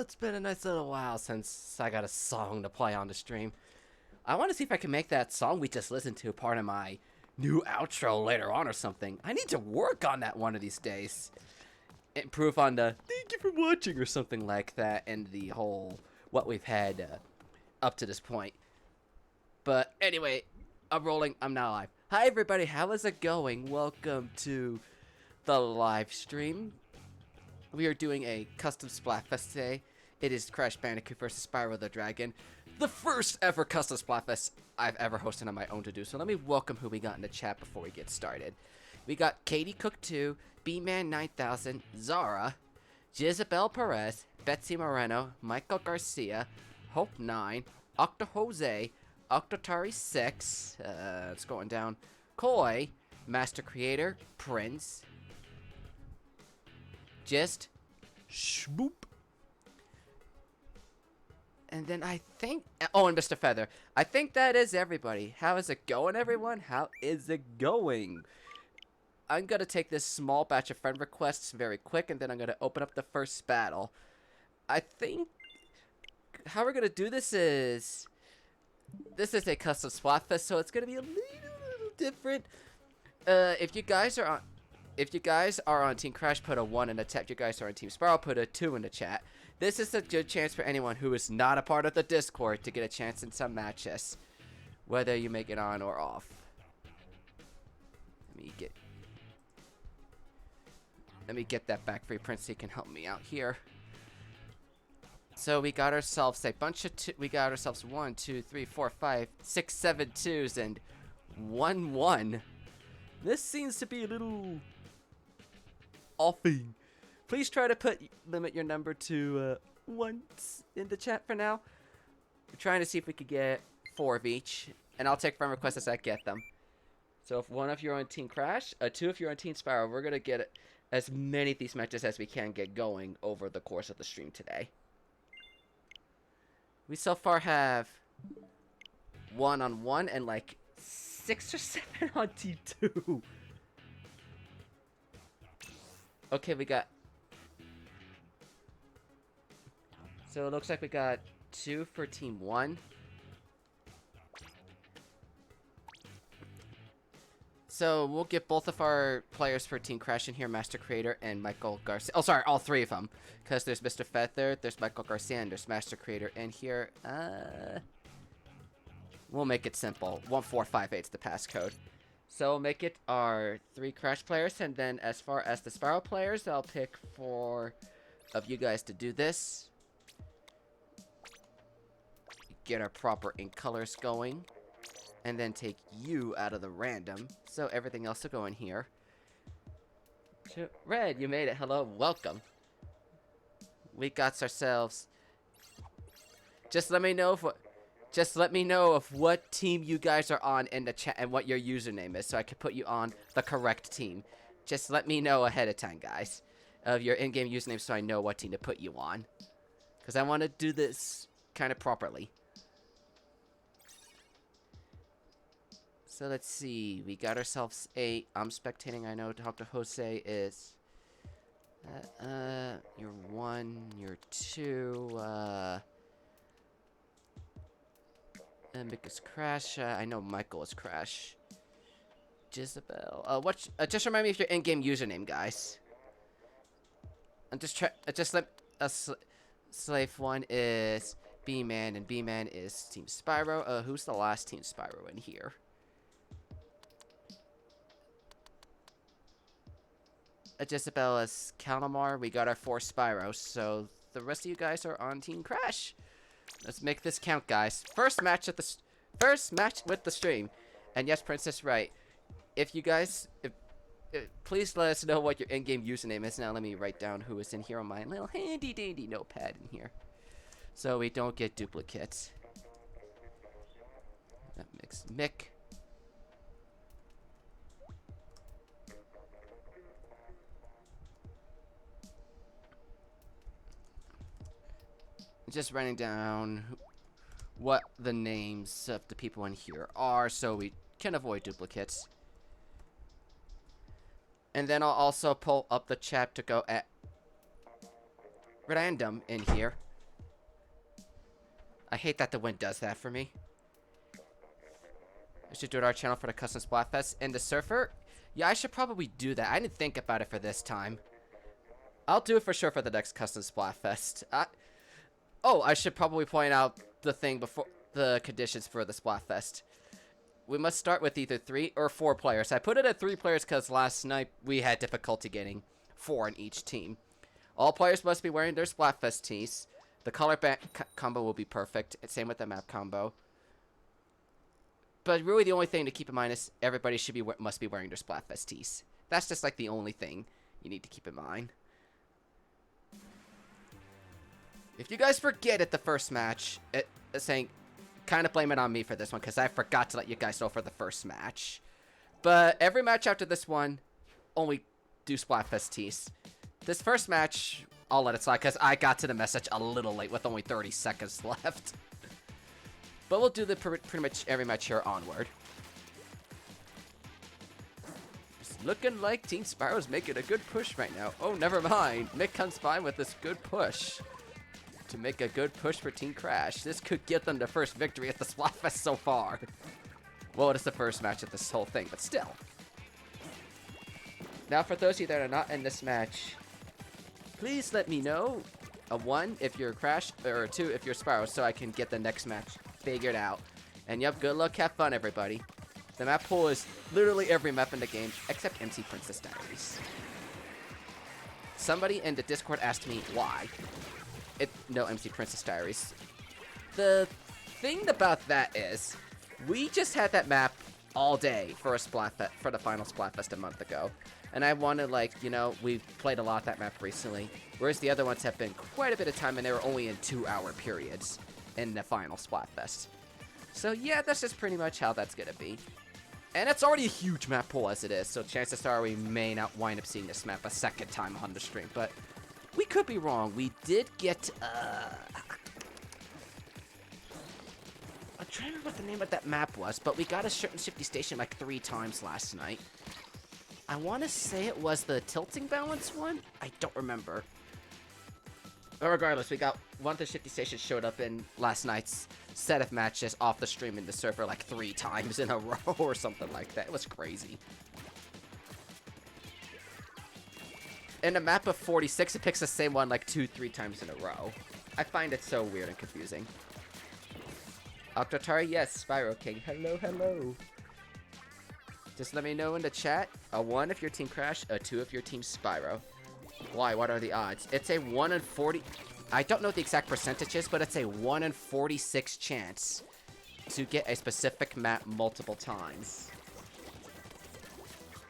it's been a nice little while since I got a song to play on the stream. I want to see if I can make that song we just listened to part of my new outro later on or something. I need to work on that one of these days. Improve on the thank you for watching or something like that and the whole what we've had up to this point. But anyway, I'm rolling. I'm now live. Hi everybody, how is it going? Welcome to the live stream. We are doing a custom Splatfest today. It is Crash Bandicoot vs. Spyro the Dragon. The first ever custom Splatfest I've ever hosted on my own to do. So let me welcome who we got in the chat before we get started. We got Katie Cook 2, B-Man 9000, Zara, Jezebel Perez, Betsy Moreno, Michael Garcia, Hope 9, Octo Jose, Octotari 6, it's going down, Koi, Master Creator, Prince, Just, Shboop, and then I think, oh, and Mr. Feather. I think that is everybody. How is it going, everyone? How is it going? I'm going to take this small batch of friend requests very quick, and then I'm going to open up the first battle. I think how we're going to do this is a custom Splatfest, so it's going to be a little different. If you guys are on Team Crash, put a 1 in the chat. If you guys are on Team Spyro, put a 2 in the chat. This is a good chance for anyone who is not a part of the Discord to get a chance in some matches, whether you make it on or off. Let me get that back for you, Prince, so you can help me out here. So we got ourselves a bunch of we got ourselves 1, 2, 3, 4, 5, 6, 7 2s and 1 1. This seems to be a little offing. Please try to limit your number to once in the chat for now. We're trying to see if we could get 4 of each, and I'll take friend requests as I get them. So if 1 of you are on Team Crash, 2 if you're on Team Spyro, we're gonna get as many of these matches as we can get going over the course of the stream today. We so far have 1 on 1 and like 6 or 7 on Team 2. Okay, we got. So it looks like we got 2 for Team 1. So we'll get both of our players for Team Crash in here, Master Creator and Michael Garcia. Oh, sorry, all 3 of them. Because there's Mr. Feather, there's Michael Garcia, and there's Master Creator in here. We'll make it simple. 1458's the passcode. So we'll make it our 3 Crash players, and then as far as the Spyro players, I'll pick 4 of you guys to do this. Get our proper ink colors going. And then take you out of the random. So everything else will go in here. Red, you made it. Hello, welcome. We got ourselves. Just let me know of what team you guys are on in the chat and what your username is, so I can put you on the correct team. Just let me know ahead of time, guys, of your in-game username, so I know what team to put you on. Because I want to do this kind of properly. So let's see, we got ourselves 8. I'm spectating, I know Dr. Jose is, you're 1, you're 2, and because Crash, I know Michael is Crash. Jezebel, just remind me of your in-game username, guys. And just let, Slave 1 is B-Man, and B-Man is Team Spyro. Who's the last Team Spyro in here? Jezebel is Calamar. We got our 4 Spyros, so the rest of you guys are on Team Crash. Let's make this count, guys. First match with the stream. And yes, Princess, right. If you guys, please let us know what your in-game username is. Now let me write down who is in here on my little handy-dandy notepad in here, so we don't get duplicates. That makes Mick. Just writing down what the names of the people in here are so we can avoid duplicates. And then I'll also pull up the chat to go at random in here. I hate that the wind does that for me. I should do it our channel for the custom Splatfest. And the surfer? Yeah, I should probably do that. I didn't think about it for this time. I'll do it for sure for the next custom Splatfest. Oh, I should probably point out the thing before the conditions for the Splatfest. We must start with either 3 or 4 players. I put it at 3 players because last night we had difficulty getting 4 in each team. All players must be wearing their Splatfest tees. The color combo will be perfect. Same with the map combo. But really the only thing to keep in mind is everybody must be wearing their Splatfest tees. That's just like the only thing you need to keep in mind. If you guys forget at the first match, kind of blame it on me for this one, because I forgot to let you guys know for the first match. But every match after this one, only do Splatfest tees. This first match, I'll let it slide, because I got to the message a little late with only 30 seconds left. But we'll do the pretty much every match here onward. It's looking like Team Spyro's making a good push right now. Oh, never mind. Mick comes by with this good push to make a good push for Team Crash. This could get them the first victory at the Splatfest so far. Well, it is the first match of this whole thing, but still. Now, for those of you that are not in this match, please let me know. A 1 if you're Crash, or a 2 if you're Spyro, so I can get the next match figured out. And yep, good luck, have fun, everybody. The map pool is literally every map in the game, except MC Princess Diaries. Somebody in the Discord asked me why. No MC Princess Diaries. The thing about that is, we just had that map all day for the final Splatfest a month ago. And I wanted, like, you know, we've played a lot of that map recently, whereas the other ones have been quite a bit of time, and they were only in 2-hour periods in the final Splatfest. So yeah, that's just pretty much how that's gonna be. And it's already a huge map pool as it is, so chances are we may not wind up seeing this map a second time on the stream, but we could be wrong. We did get, I'm trying to remember what the name of that map was, but we got a certain shifty station like 3 times last night. I want to say it was the tilting balance one? I don't remember. But regardless, we got one of the shifty stations showed up in last night's set of matches off the stream in the server like 3 times in a row or something like that. It was crazy. In a map of 46, it picks the same one like 2-3 times in a row. I find it so weird and confusing. Octotari, yes, Spyro King. Hello, hello. Just let me know in the chat. A 1 if you're Team Crash, a 2 if you're Team Spyro. Why? What are the odds? It's a 1 in 40... I don't know the exact percentages, but it's a 1 in 46 chance to get a specific map multiple times.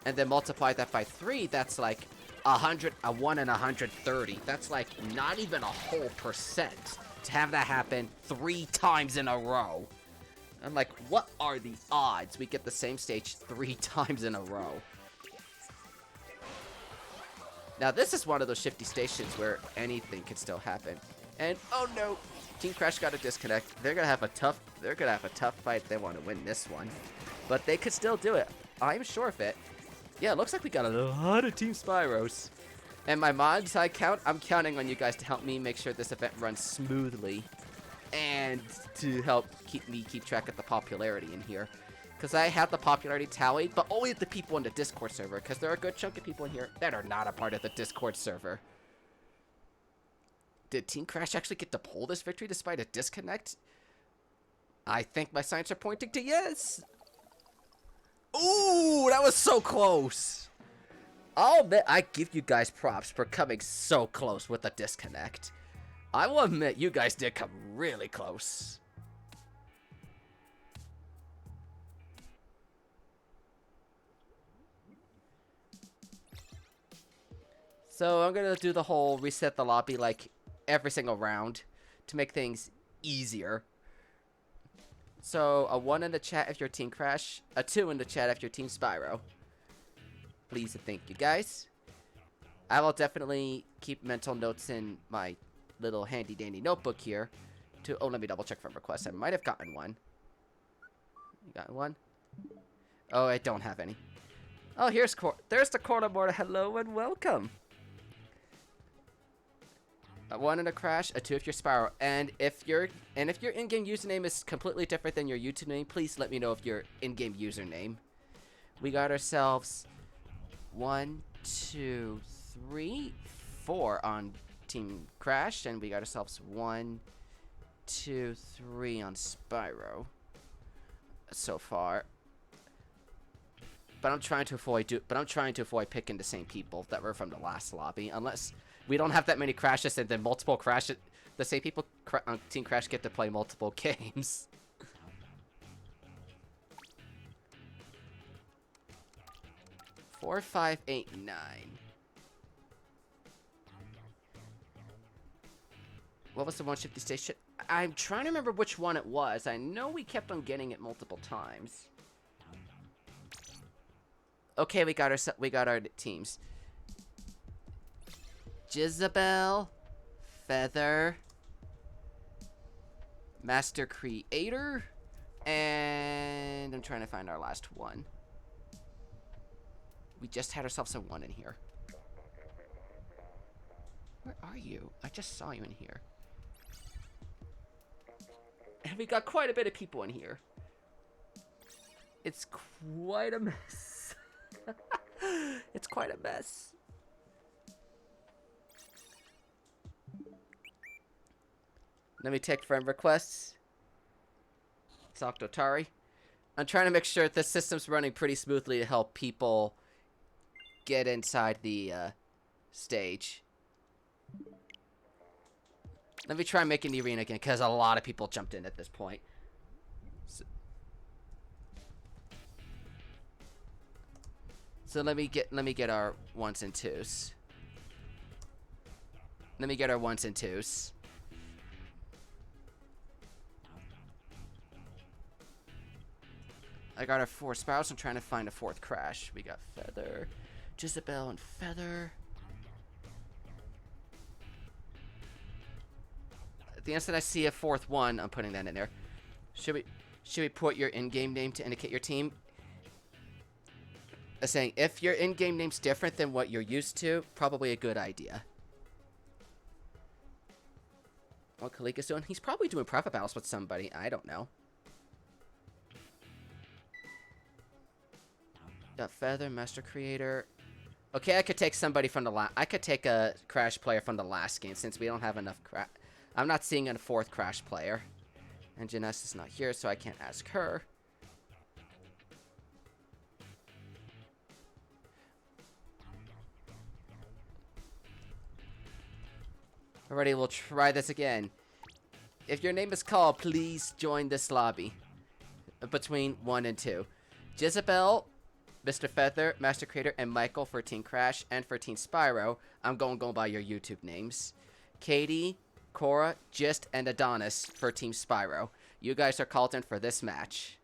And then multiply that by 3, that's like a 1 in 130. That's like not even a whole percent to have that happen 3 times in a row. I'm like, what are the odds we get the same stage 3 times in a row? Now, this is one of those shifty stations where anything can still happen. And, oh no, Team Crash got a disconnect. They're gonna have a tough fight if they want to win this one. But they could still do it. I'm sure of it. Yeah, it looks like we got a lot of Team Spyros. And my mods, I'm counting on you guys to help me make sure this event runs smoothly. And to help keep track of the popularity in here. Because I have the popularity tallied, but only the people in the Discord server. Because there are a good chunk of people in here that are not a part of the Discord server. Did Team Crash actually get to pull this victory despite a disconnect? I think my signs are pointing to yes. Ooh, that was so close. I'll admit, I give you guys props for coming so close with a disconnect. I will admit, you guys did come really close. So I'm going to do the whole reset the lobby like every single round to make things easier. So a 1 in the chat if you're Team Crash, a 2 in the chat if you're Team Spyro. Please and thank you guys. I will definitely keep mental notes in my little handy dandy notebook here to let me double check for requests. I might have gotten one. You got one? Oh, I don't have any. Oh, there's the corner board. Hello and welcome. A 1 in a crash, a 2 if you're Spyro. And if your in-game username is completely different than your YouTube name, please let me know if your in-game username. We got ourselves 1, 2, 3, 4 on Team Crash, and we got ourselves 1, 2, 3 on Spyro so far. But I'm trying to avoid picking the same people that were from the last lobby, unless we don't have that many crashes and then multiple crashes. The same people on Team Crash get to play multiple games. Four, 5, 8, 9. What was the 150 station? I'm trying to remember which one it was. I know we kept on getting it multiple times. Okay, we got our teams. Jezebel, Feather, Master Creator, and I'm trying to find our last one. We just had ourselves a 1 in here. Where are you? I just saw you in here. And we got quite a bit of people in here. It's quite a mess. It's quite a mess. Let me take friend requests. It's Octotari. I'm trying to make sure the system's running pretty smoothly to help people get inside the stage. Let me try making the arena again, because a lot of people jumped in at this point. So let me get our 1s and 2s. Let me get our 1s and 2s. I got our 4 Spyros. I'm trying to find a 4th Crash. We got Feather, Jezebel, and Feather. The instant I see a 4th one, I'm putting that in there. Should we put your in-game name to indicate your team? Saying if your in-game name's different than what you're used to, probably a good idea. What Kalika's doing? He's probably doing private battles with somebody. I don't know. Got Feather, Master Creator. Okay, I could take somebody from the I could take a Crash player from the last game since we don't have enough Crash. I'm not seeing a 4th Crash player. And Janessa is not here, so I can't ask her. Alrighty, we'll try this again. If your name is called, please join this lobby. Between 1 and 2. Jezebel, Mr. Feather, Master Creator, and Michael for Team Crash and for Team Spyro. I'm going by your YouTube names. Katie, Cora, Gist, and Adonis for Team Spyro. You guys are called in for this match.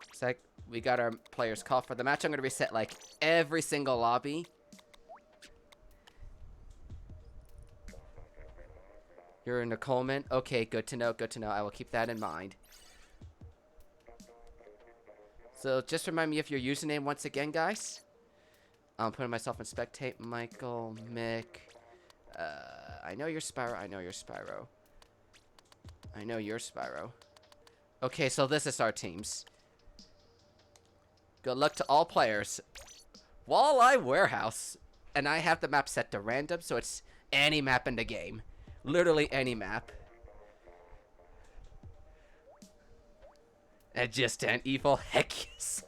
It's like we got our players called for the match. I'm going to reset like every single lobby. You're in Coleman. Okay, good to know. Good to know. I will keep that in mind. So just remind me of your username once again, guys. I'm putting myself in spectate. Michael, Mick. I know you're Spyro. I know you're Spyro. I know you're Spyro. Okay, so this is our teams. Good luck to all players. Walleye Warehouse. And I have the map set to random, so it's any map in the game. Literally any map. And just an evil heck yes.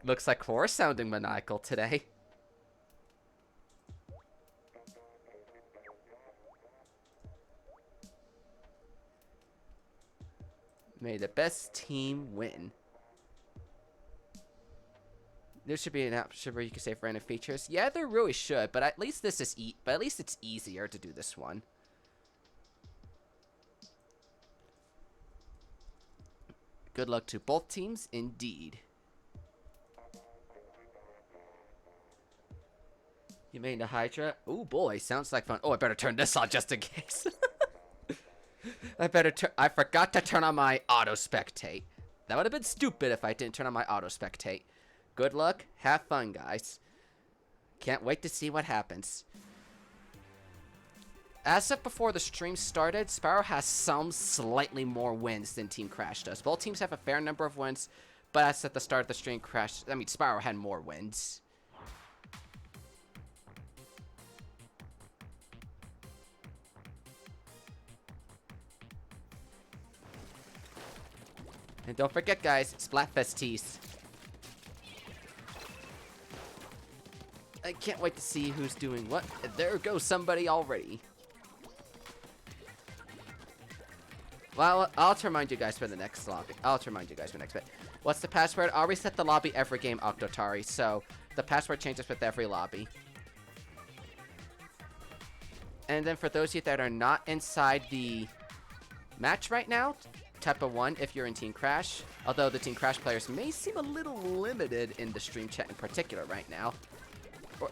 Looks like horror sounding maniacal today. May the best team win. There should be an option where you can save random features. Yeah, there really should, but at least this is but at least it's easier to do this one. Good luck to both teams, indeed. You made a Hydra? Oh boy, sounds like fun. Oh, I better turn this on just in case. I forgot to turn on my auto spectate. That would have been stupid if I didn't turn on my auto spectate. Good luck. Have fun, guys. Can't wait to see what happens. As of before the stream started, Spyro has some slightly more wins than Team Crash does. Both teams have a fair number of wins, but as at the start of the stream, Spyro had more wins. And don't forget, guys, Splatfest tees. I can't wait to see who's doing what. There goes somebody already. Well, I'll have to remind you guys for the next lobby. Bit. What's the password? I'll reset the lobby every game, Octotari, so the password changes with every lobby. And then for those of you that are not inside the match right now, type a 1 if you're in Team Crash. Although the Team Crash players may seem a little limited in the stream chat in particular right now.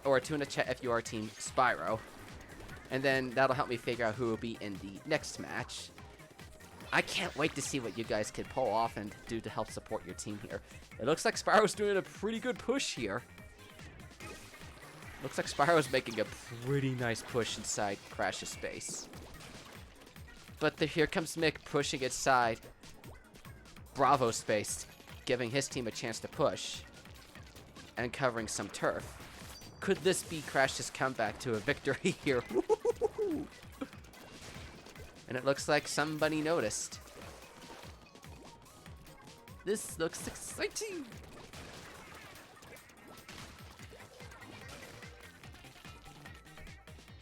Or a 2 in the chat if you are Team Spyro. And then that'll help me figure out who will be in the next match. I can't wait to see what you guys can pull off and do to help support your team here. It looks like Spyro's doing a pretty good push here. Looks like Spyro's making a pretty nice push inside Crash's space. But here comes Mick pushing inside Bravo's space, giving his team a chance to push and covering some turf. Could this be Crash's comeback to a victory here? And it looks like somebody noticed. This looks exciting.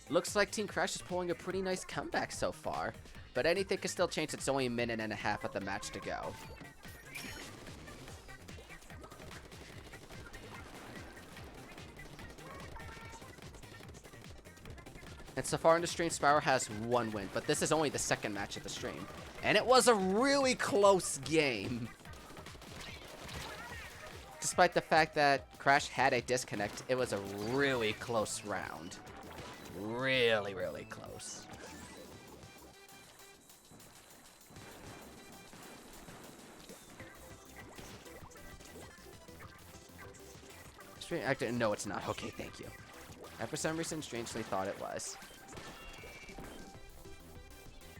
Looks like Team Crash is pulling a pretty nice comeback so far. But anything can still change. It's only a minute and a half of the match to go. And so far in the stream, Spyro has 1 win, but this is only the second match of the stream. And it was a really close game. Despite the fact that Crash had a disconnect, it was a really close round. Really, really close. Stream actor, no, it's not. Okay, thank you. I, for some reason, strangely thought it was.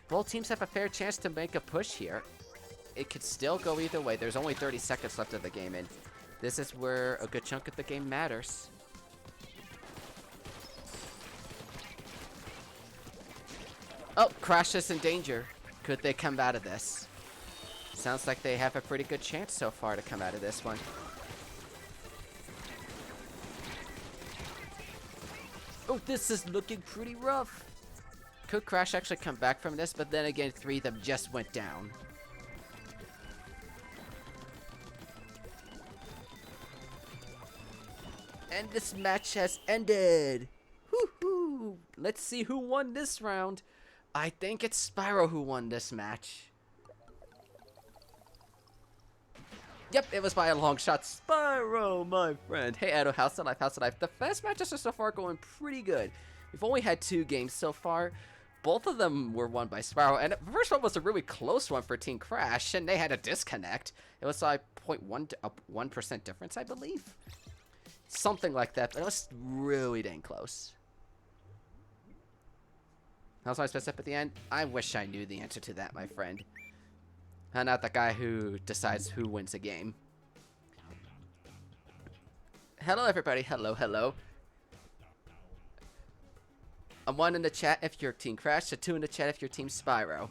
Both teams have a fair chance to make a push here. It could still go either way. There's only 30 seconds left of the game, and this is where a good chunk of the game matters. Oh, Crash is in danger. Could they come out of this? Sounds like they have a pretty good chance so far to come out of this one. Oh, this is looking pretty rough. Could Crash actually come back from this? But then again, 3 of them just went down. And this match has ended. Woohoo! Let's see who won this round. I think it's Spyro who won this match. Yep, it was by a long shot. Spyro, my friend. Hey, Edo, how's the life? How's the life? The first matches are so far going pretty good. We've only had 2 games so far. Both of them were won by Spyro, and the first one was a really close one for Team Crash, and they had a disconnect. It was like 0.1 to 1% difference, I believe. Something like that, but it was really dang close. How's my specific at the end? I wish I knew the answer to that, my friend. I'm not the guy who decides who wins a game. Hello, everybody. Hello, hello. I'm 1 in the chat if you're Team Crash, a 2 in the chat if you're Team Spyro.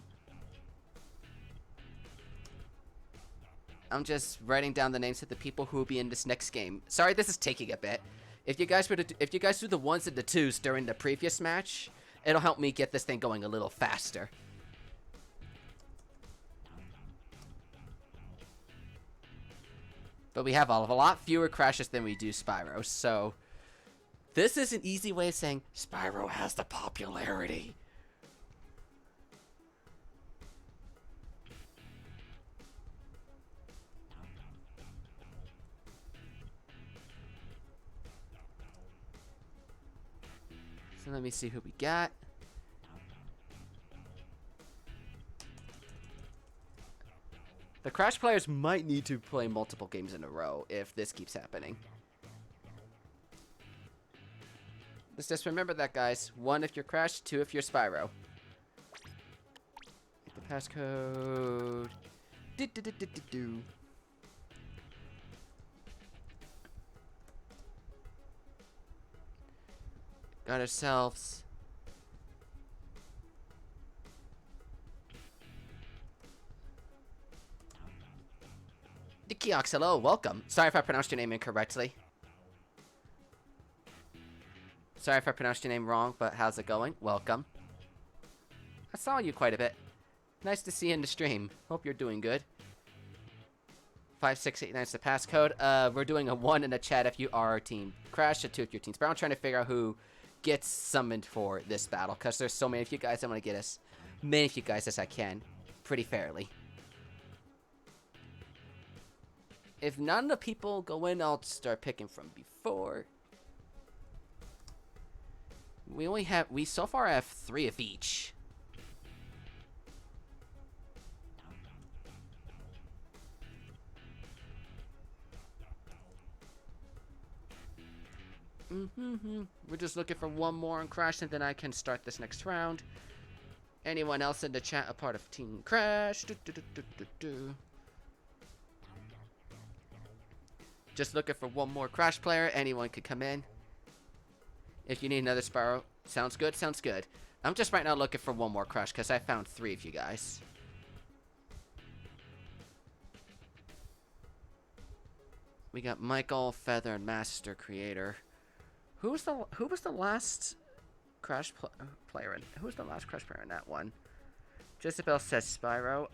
I'm just writing down the names of the people who will be in this next game. Sorry, this is taking a bit. If you guys do the 1s and the 2s during the previous match, it'll help me get this thing going a little faster. But we have a lot fewer crashes than we do Spyro, so this is an easy way of saying Spyro has the popularity. So let me see who we got. The Crash players might need to play multiple games in a row if this keeps happening. Let's just remember that, guys. 1 if you're Crash, 2 if you're Spyro. The passcode. Do. Got ourselves. Dikiox, hello, welcome. Sorry if I pronounced your name incorrectly. Sorry if I pronounced your name wrong, but how's it going? Welcome. I saw you quite a bit. Nice to see you in the stream. Hope you're doing good. 5689 is the passcode. We're doing a 1 in the chat if you are Team Crash, a 2 if you're Team Spyro. I'm trying to figure out who gets summoned for this battle, because there's so many of you guys. I want to get as many of you guys as I can, pretty fairly. If none of the people go in, I'll start picking from before. We so far have 3 of each. We're just looking for 1 more on Crash, and then I can start this next round. Anyone else in the chat a part of Team Crash? Just looking for 1 more Crash player. Anyone could come in. If you need another Spyro, sounds good, sounds good. I'm just right now looking for 1 more Crash, because I found 3 of you guys. We got Michael, Feather, and Master Creator. Who was the last Crash player in? Who was the last Crash player in that one? Jezebel says Spyro.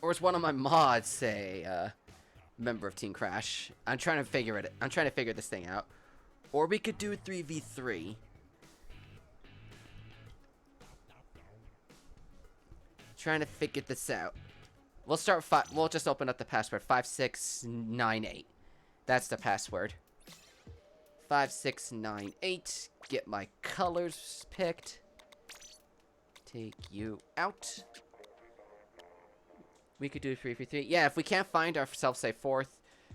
Or is one of my mods say member of Team Crash? I'm trying to figure this thing out. Or we could do 3v3. Trying to figure this out. We'll start we'll just open up the password. 5698. That's the password. 5698. Get my colors picked. Take you out. We could do a 3v3. Yeah, if we can't find ourselves a 4th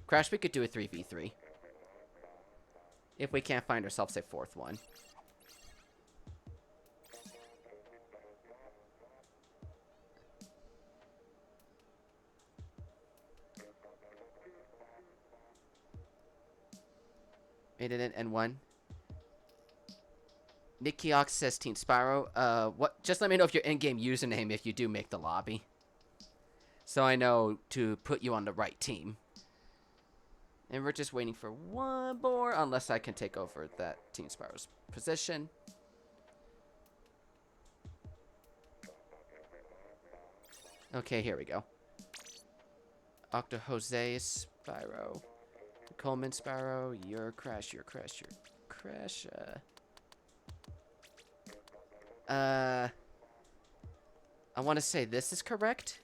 Crash, we could do a 3v3. If we can't find ourselves a 4th one. Made it in N1. Nikiox says Team Spyro. What? Just let me know if your in-game username if you do make the lobby, so I know to put you on the right team. And we're just waiting for 1 more, unless I can take over that Team Spyro's position. Okay, here we go. Octo Jose Spyro. Coleman Spyro, you're Crash, you're Crash, you're Crash. I want to say this is correct.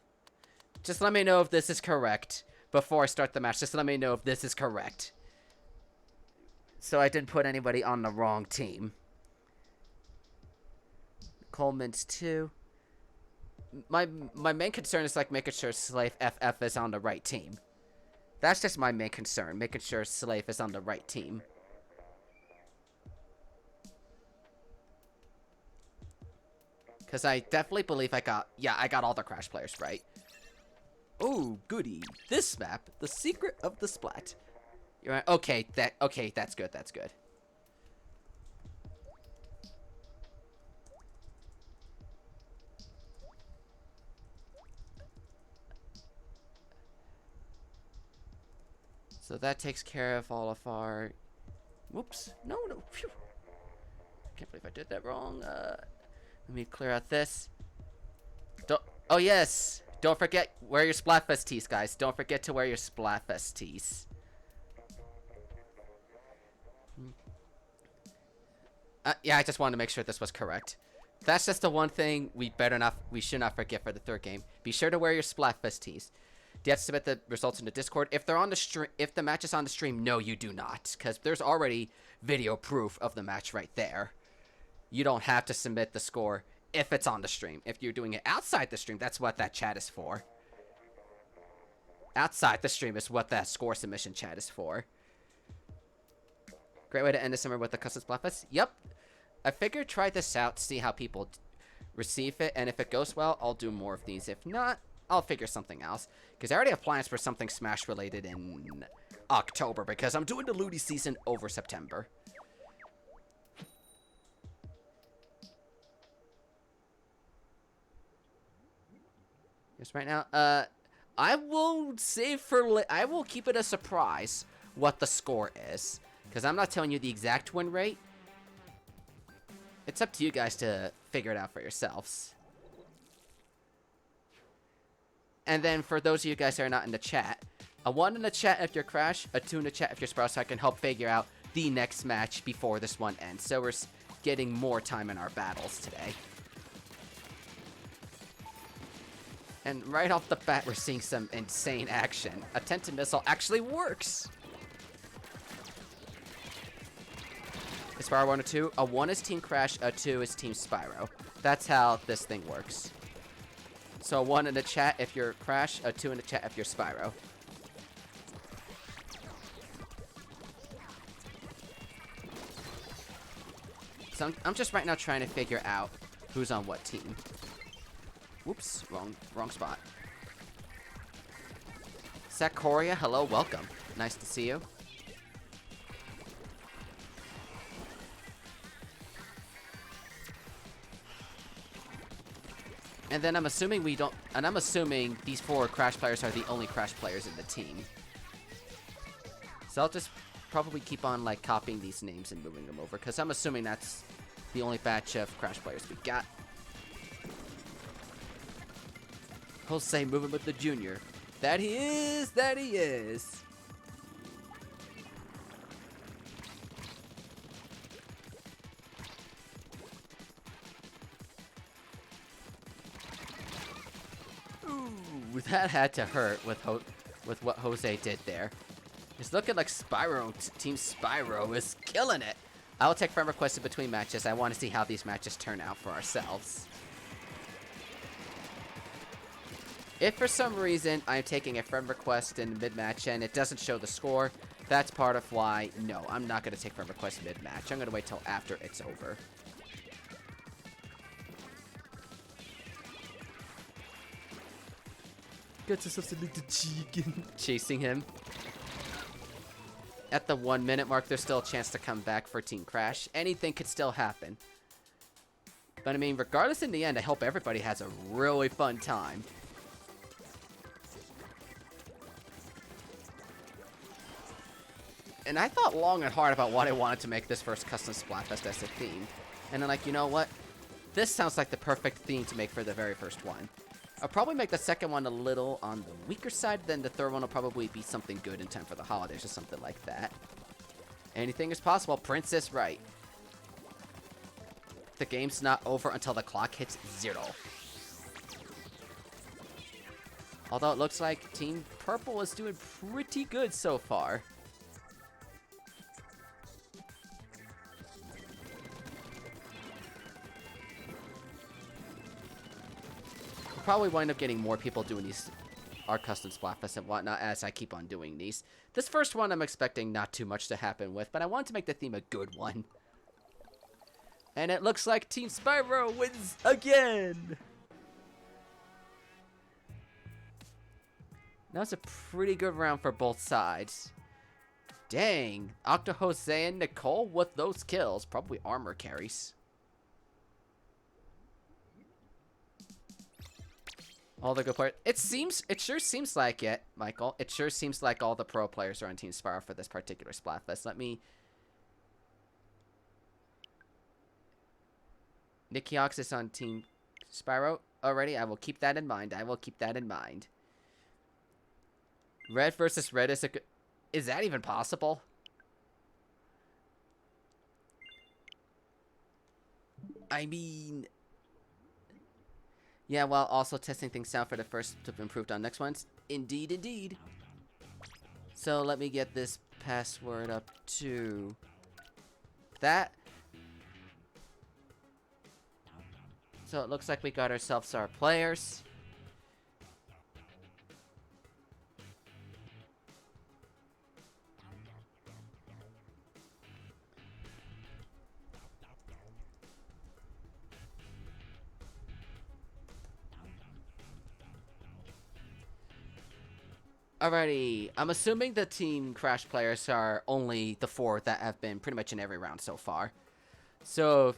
Just let me know if this is correct before I start the match. Just let me know if this is correct, so I didn't put anybody on the wrong team. Coleman's 2. My main concern is like making sure Slave FF is on the right team. That's just my main concern, making sure Slave is on the right team. Because I definitely believe I got all the Crash players right. Oh, goody. This map, the secret of the Splat. You're right. Okay, that's good, that's good. So that takes care of all of our... Whoops. No. Phew. Can't believe I did that wrong. Let me clear out this. Oh, yes. Don't forget, wear your Splatfest tees, guys. Don't forget to wear your Splatfest tees. Yeah, I just wanted to make sure this was correct. That's just the one thing we should not forget for the 3rd game. Be sure to wear your Splatfest tees. Do you have to submit the results in the Discord? If they're on the stream, if the match is on the stream, no, you do not, because there's already video proof of the match right there. You don't have to submit the score if it's on the stream. If you're doing it outside the stream, that's what that chat is for. Outside the stream is what that score submission chat is for. Great way to end the summer with the custom Splatfest. Yep. I figured try this out, see how people receive it, and if it goes well, I'll do more of these. If not, I'll figure something else. Because I already have plans for something Smash related in October, because I'm doing the Ludi season over September. Yes, right now, I will save for I will keep it a surprise what the score is, because I'm not telling you the exact win rate. It's up to you guys to figure it out for yourselves. And then for those of you guys that are not in the chat, a 1 in the chat if you're Crash, a 2 in the chat if you're Spyro, so I can help figure out the next match before this one ends. So we're getting more time in our battles today. And right off the bat, we're seeing some insane action. A Tented Missile actually works! Is Spyro 1 or 2? A 1 is Team Crash, a 2 is Team Spyro. That's how this thing works. So a 1 in the chat if you're Crash, a 2 in the chat if you're Spyro. So I'm just right now trying to figure out who's on what team. Whoops, wrong spot. Sakoria, hello, welcome. Nice to see you. And then I'm assuming I'm assuming these 4 Crash players are the only Crash players in the team. So I'll just probably keep on, like, copying these names and moving them over, because I'm assuming that's the only batch of Crash players we got. Jose moving with the junior. That he is! That he is! Ooh, that had to hurt with what Jose did there. It's looking like Spyro, Team Spyro is killing it. I'll take friend requests in between matches. I want to see how these matches turn out for ourselves. If for some reason I'm taking a friend request in mid-match and it doesn't show the score, that's part of why, no, I'm not going to take friend requests mid-match. I'm going to wait till after it's over. Got yourself some little chicken. Chasing him. At the 1 minute mark, there's still a chance to come back for Team Crash. Anything could still happen. But I mean, regardless, in the end, I hope everybody has a really fun time. And I thought long and hard about what I wanted to make this first custom Splatfest as a theme. And then, like, you know what? This sounds like the perfect theme to make for the very first one. I'll probably make the second one a little on the weaker side, then the third one will probably be something good in time for the holidays or something like that. Anything is possible. Prince is right. The game's not over until the clock hits 0. Although it looks like Team Purple is doing pretty good so far. Probably wind up getting more people doing these, our custom Splatfest and whatnot, as I keep on doing these. This first one I'm expecting not too much to happen with, but I want to make the theme a good one. And it looks like Team Spyro wins again! That was a pretty good round for both sides. Dang, Octo Jose and Nicole with those kills, probably armor carries. All the good players. It sure seems like it, Michael. It sure seems like all the pro players are on Team Spyro for this particular Splatfest. Let me... Nicky Ox is on Team Spyro already. I will keep that in mind. I will keep that in mind. Red versus Red is a good... Is that even possible? I mean... Yeah, while also testing things out for the first to improve on next ones. Indeed, indeed. So let me get this password up to that. So it looks like we got ourselves our players. Alrighty, I'm assuming the Team Crash players are only the 4 that have been pretty much in every round so far. So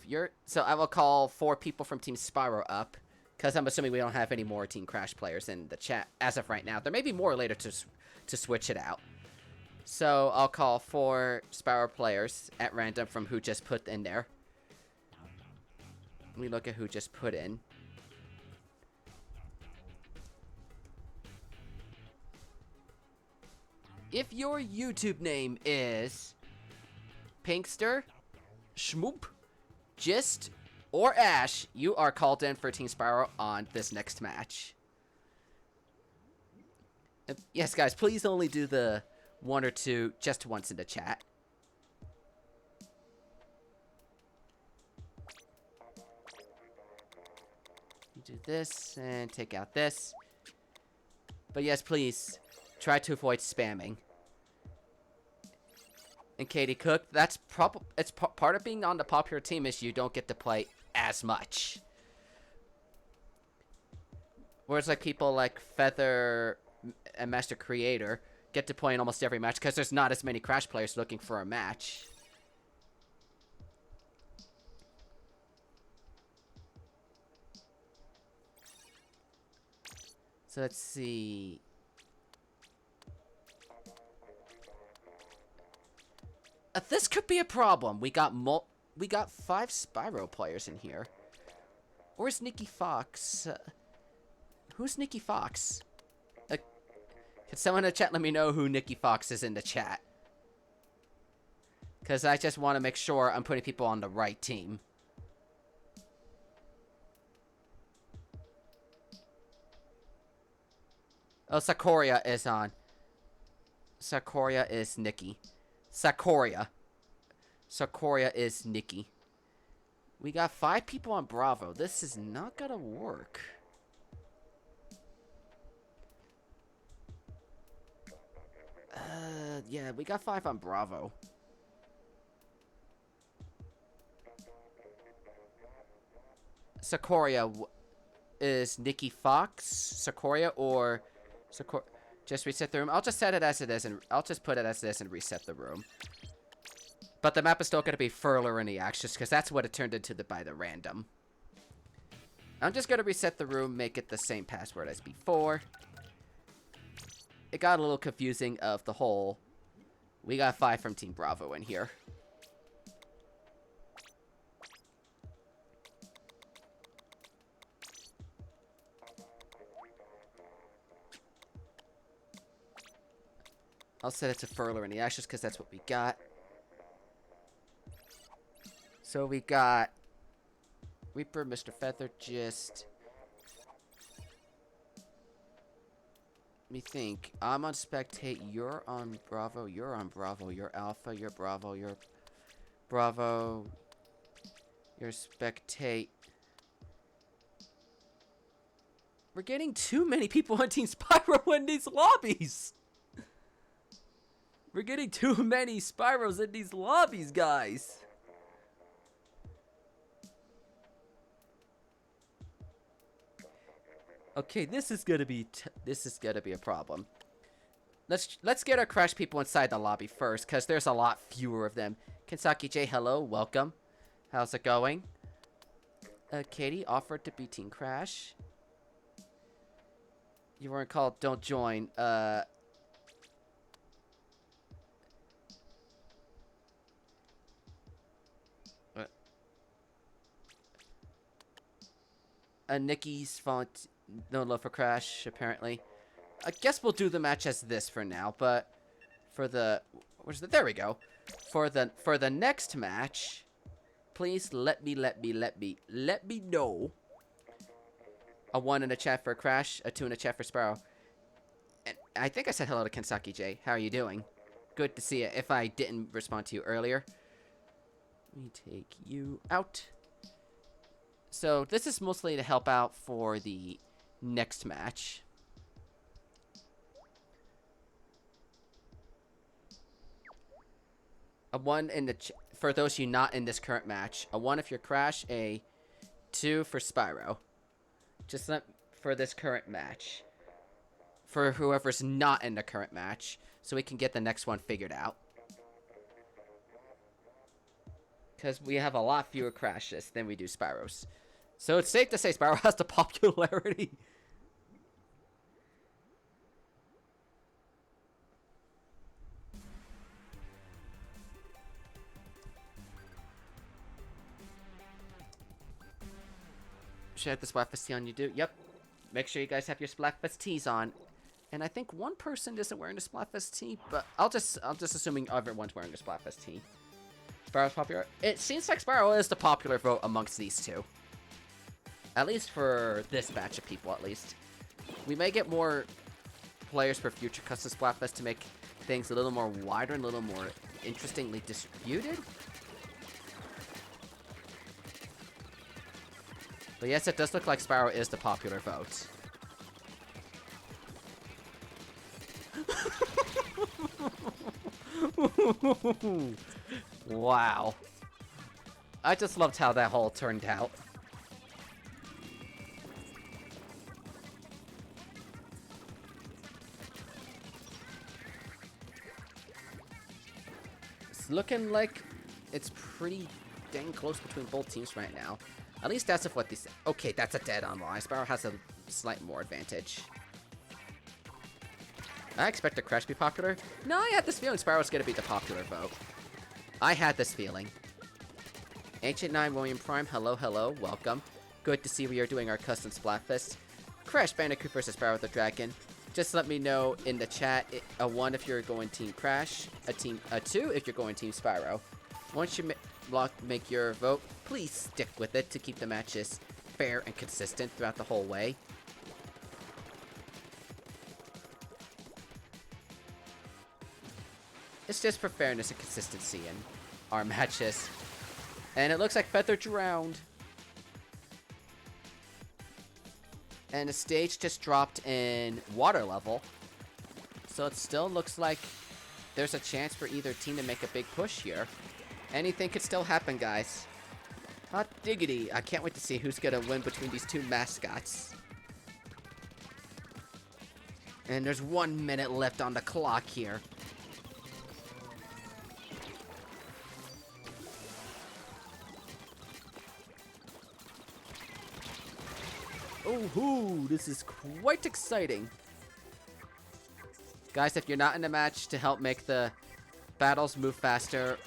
I will call 4 people from Team Spyro up, because I'm assuming we don't have any more Team Crash players in the chat as of right now. There may be more later to switch it out. So I'll call 4 Spyro players at random from who just put in there. Let me look at who just put in. If your YouTube name is Pinkster, Schmoop, Gist, or Ash, you are called in for Team Spyro on this next match. Yes, guys, please only do the 1 or 2 just once in the chat. You do this and take out this. But yes, please try to avoid spamming. And Katie Cook, that's part of being on the popular team is you don't get to play as much. Whereas like people like Feather and Master Creator get to play in almost every match because there's not as many Crash players looking for a match. So let's see. This could be a problem. We got 5 Spyro players in here. Where's Nikki Fox? Who's Nikki Fox? Can someone in the chat let me know who Nikki Fox is in the chat? Because I just want to make sure I'm putting people on the right team. Oh, Sakuria is on. Sakuria is Nikki. Sakuria is Nikki. We got 5 people on Bravo. This is not gonna work. Yeah, we got 5 on Bravo. Sakuria is Nikki Fox, Sakuria, or Sakuria. Just reset the room. I'll just set it as it is, and I'll just put it as this and reset the room. But the map is still going to be Furler in the Axis, because that's what it turned into by the random. I'm just going to reset the room, make it the same password as before. It got a little confusing of the whole. We got 5 from Team Bravo in here. I'll set it to Furler in the Ashes because that's what we got. So we got Reaper, Mr. Feather, Gist. Let me think. I'm on Spectate. You're on Bravo. You're on Bravo. You're Alpha. You're Bravo. You're Bravo. You're Spectate. We're getting too many people on Team Spyro in these lobbies. We're getting too many Spyros in these lobbies, guys. Okay, this is gonna be a problem. Let's get our Crash people inside the lobby first, cause there's a lot fewer of them. Kensaki J, hello, welcome. How's it going? Katie offered to be Team Crash. You weren't called. Don't join. Nikki's font, no love for Crash, apparently. I guess we'll do the match as this for now, but for the, there we go. For the next match, please let me know A 1 in the chat for Crash, a 2 in the chat for Spyro. And I think I said hello to Kensaki J. How are you doing? Good to see you. If I didn't respond to you earlier. Let me take you out. So this is mostly to help out for the next match. A 1 in the for those of you not in this current match. A 1 if you're Crash, a 2 for Spyro. Just for this current match. For whoever's not in the current match, so we can get the next one figured out. Because we have a lot fewer crashes than we do Spyros. So it's safe to say Spyro has the popularity. Should I have the Splatfest tee on? You do? Yep. Make sure you guys have your Splatfest tees on. And I think one person isn't wearing a Splatfest tee, but I'm just assuming everyone's wearing a Splatfest tee. Spyro's popular. It seems like Spyro is the popular vote amongst these two. At least for this batch of people, at least. We may get more players for future custom Splatfest to make things a little more wider and a little more interestingly distributed. But yes, it does look like Spyro is the popular vote. Wow. I just loved how that hole turned out. It's looking like it's pretty dang close between both teams right now. At least that's what they say. Okay, that's a dead on line. Spyro has a slight more advantage. I expect the Crash to be popular. No, I had this feeling Spyro's gonna be the popular vote. I had this feeling. Ancient 9 William Prime, hello, hello, welcome. Good to see we are doing our custom Splatfest. Crash Bandicoot versus Spyro the Dragon. Just let me know in the chat, a 1 if you're going Team Crash, a 2 if you're going Team Spyro. Once you make your vote, please stick with it to keep the matches fair and consistent throughout the whole way. It's just for fairness and consistency in our matches. And it looks like Feather drowned. And the stage just dropped in water level. So it still looks like there's a chance for either team to make a big push here. Anything could still happen, guys. Hot diggity. I can't wait to see who's going to win between these two mascots. And there's 1 minute left on the clock here. Oh, this is quite exciting. Guys, if you're not in the match to help make the battles move faster,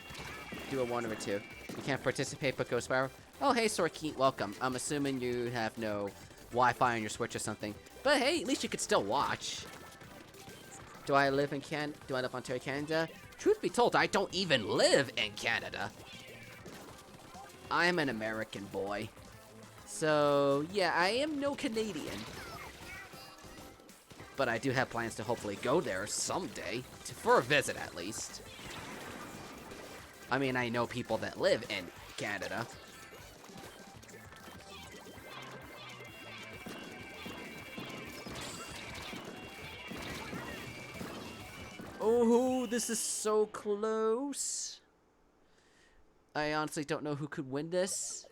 do a 1 or a 2. You can't participate, but go Spyro. Oh, hey, Sorkeet, welcome. I'm assuming you have no Wi-Fi on your Switch or something. But hey, at least you could still watch. Do I live in Ontario, Canada? Truth be told, I don't even live in Canada. I'm an American boy. So, yeah, I am no Canadian. But I do have plans to hopefully go there someday. For a visit, at least. I mean, I know people that live in Canada. Oh, this is so close. I honestly don't know who could win this.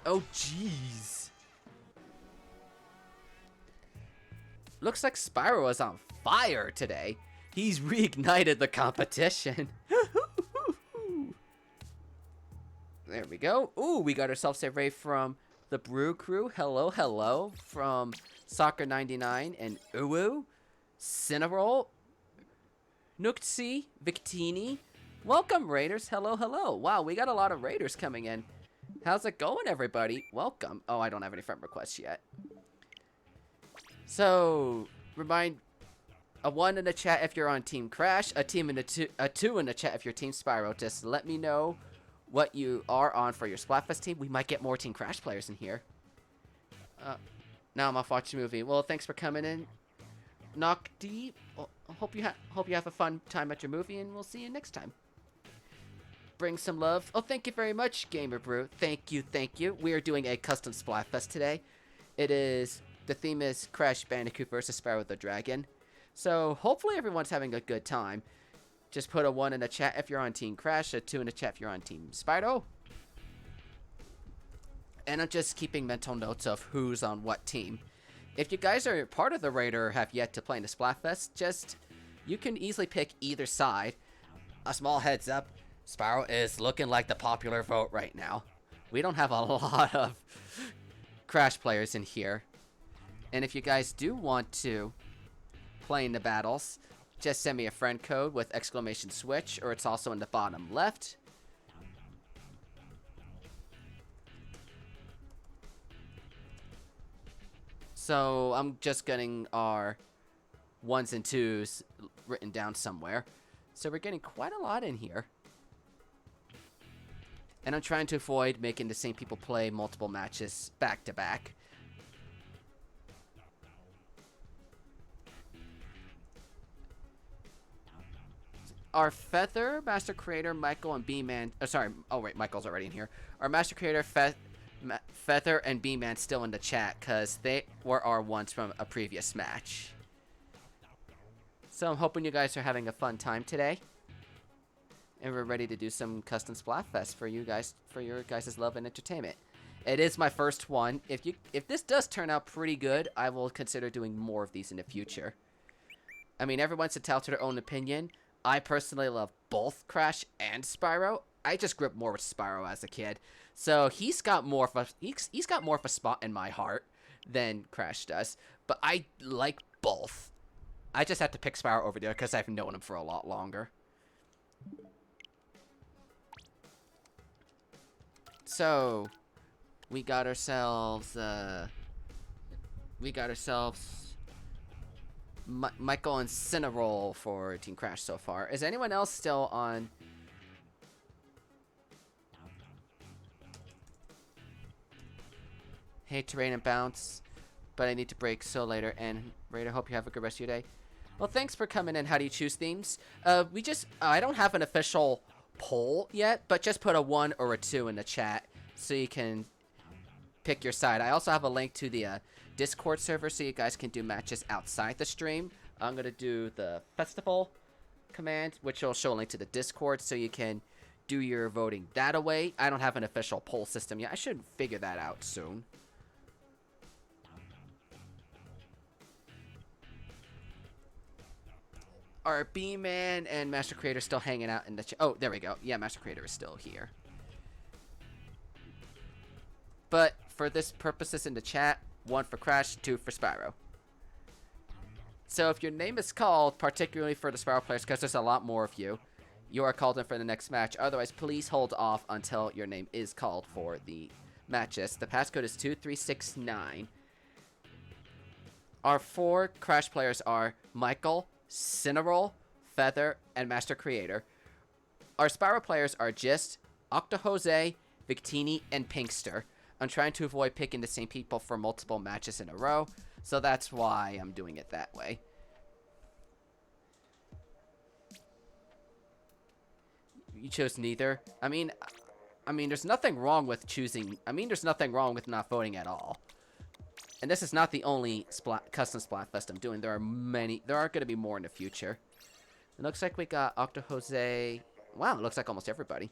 Oh, jeez. Looks like Spyro is on fire today. He's reignited the competition. There we go. Ooh, we got ourselves a raid from the Brew Crew. Hello, hello. From Soccer99 and Uwu. Cinnarol. Nooktsi. Victini. Welcome, Raiders. Hello, hello. Wow, we got a lot of Raiders coming in. How's it going, everybody? Welcome. Oh, I don't have any friend requests yet. So, remind a 1 in the chat if you're on Team Crash, a 2 in the chat if you're Team Spyro. Just let me know what you are on for your Splatfest team. We might get more Team Crash players in here. Now I'm off watching a movie. Well, thanks for coming in, Knock Deep. Well, hope you have a fun time at your movie, and we'll see you next time. Bring some love. Oh, thank you very much, Gamer Brew. Thank you, thank you. We are doing a custom Splatfest today. The theme is Crash Bandicoot versus Spyro the Dragon. So hopefully everyone's having a good time. Just put a 1 in the chat if you're on Team Crash, a 2 in the chat if you're on Team Spyro. And I'm just keeping mental notes of who's on what team. If you guys are part of the raid or have yet to play in the Splatfest, you can easily pick either side. A small heads up, Spyro is looking like the popular vote right now. We don't have a lot of Crash players in here. And if you guys do want to play in the battles, just send me a friend code with !switch, or it's also in the bottom left. So I'm just getting our 1s and 2s written down somewhere. So we're getting quite a lot in here. And I'm trying to avoid making the same people play multiple matches back to back. Our Feather, Master Creator, Michael, and B-Man... Oh, sorry. Oh, wait. Michael's already in here. Our Master Creator, Feather, and B-Man still in the chat because they were our ones from a previous match. So I'm hoping you guys are having a fun time today. And we're ready to do some custom Splatfest for you guys, for your guys' love and entertainment. It is my first one. If this does turn out pretty good, I will consider doing more of these in the future. I mean, everyone's entitled to their own opinion. I personally love both Crash and Spyro. I just grew up more with Spyro as a kid, so he's got more of a spot in my heart than Crash does. But I like both. I just have to pick Spyro over there because I've known him for a lot longer. So, we got ourselves Michael and Cinnarol for Team Crash so far. Is anyone else still on? Hate to rain and bounce, but I need to break so later. And Raider, hope you have a good rest of your day. Well, thanks for coming in. How do you choose themes? I don't have an official poll yet, but just put a 1 or a 2 in the chat so you can pick your side. I also have a link to the Discord server so you guys can do matches outside the stream. I'm going to do the festival command, which will show a link to the Discord so you can do your voting that away. I don't have an official poll system yet. I should figure that out soon. Are B-Man and Master Creator still hanging out in the chat? Oh, there we go. Yeah, Master Creator is still here. But for this purposes in the chat, 1 for Crash, 2 for Spyro. So if your name is called, particularly for the Spyro players, because there's a lot more of you, you are called in for the next match. Otherwise, please hold off until your name is called for the matches. The passcode is 2369. Our 4 Crash players are Michael, Cinnarol, Feather, and Master Creator. Our Spyro players are just Octojose, Victini, and Pinkster. I'm trying to avoid picking the same people for multiple matches in a row, so that's why I'm doing it that way. You chose neither. I mean, there's nothing wrong with choosing. There's nothing wrong with not voting at all. And this is not the only custom Splatfest I'm doing. There are many. There are going to be more in the future. It looks like we got Octojose. Wow, it looks like almost everybody.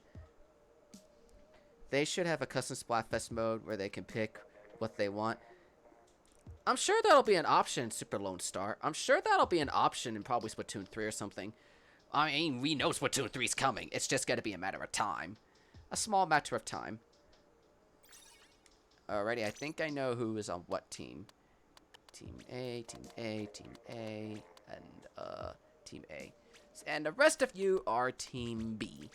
They should have a custom Splatfest mode where they can pick what they want. I'm sure that'll be an option in Super Lone Star. I'm sure that'll be an option in probably Splatoon 3 or something. I mean, we know Splatoon 3 is coming. It's just going to be a matter of time. A small matter of time. Alrighty, I think I know who is on what team. Team A, Team A, Team A, and Team A. And the rest of you are Team B.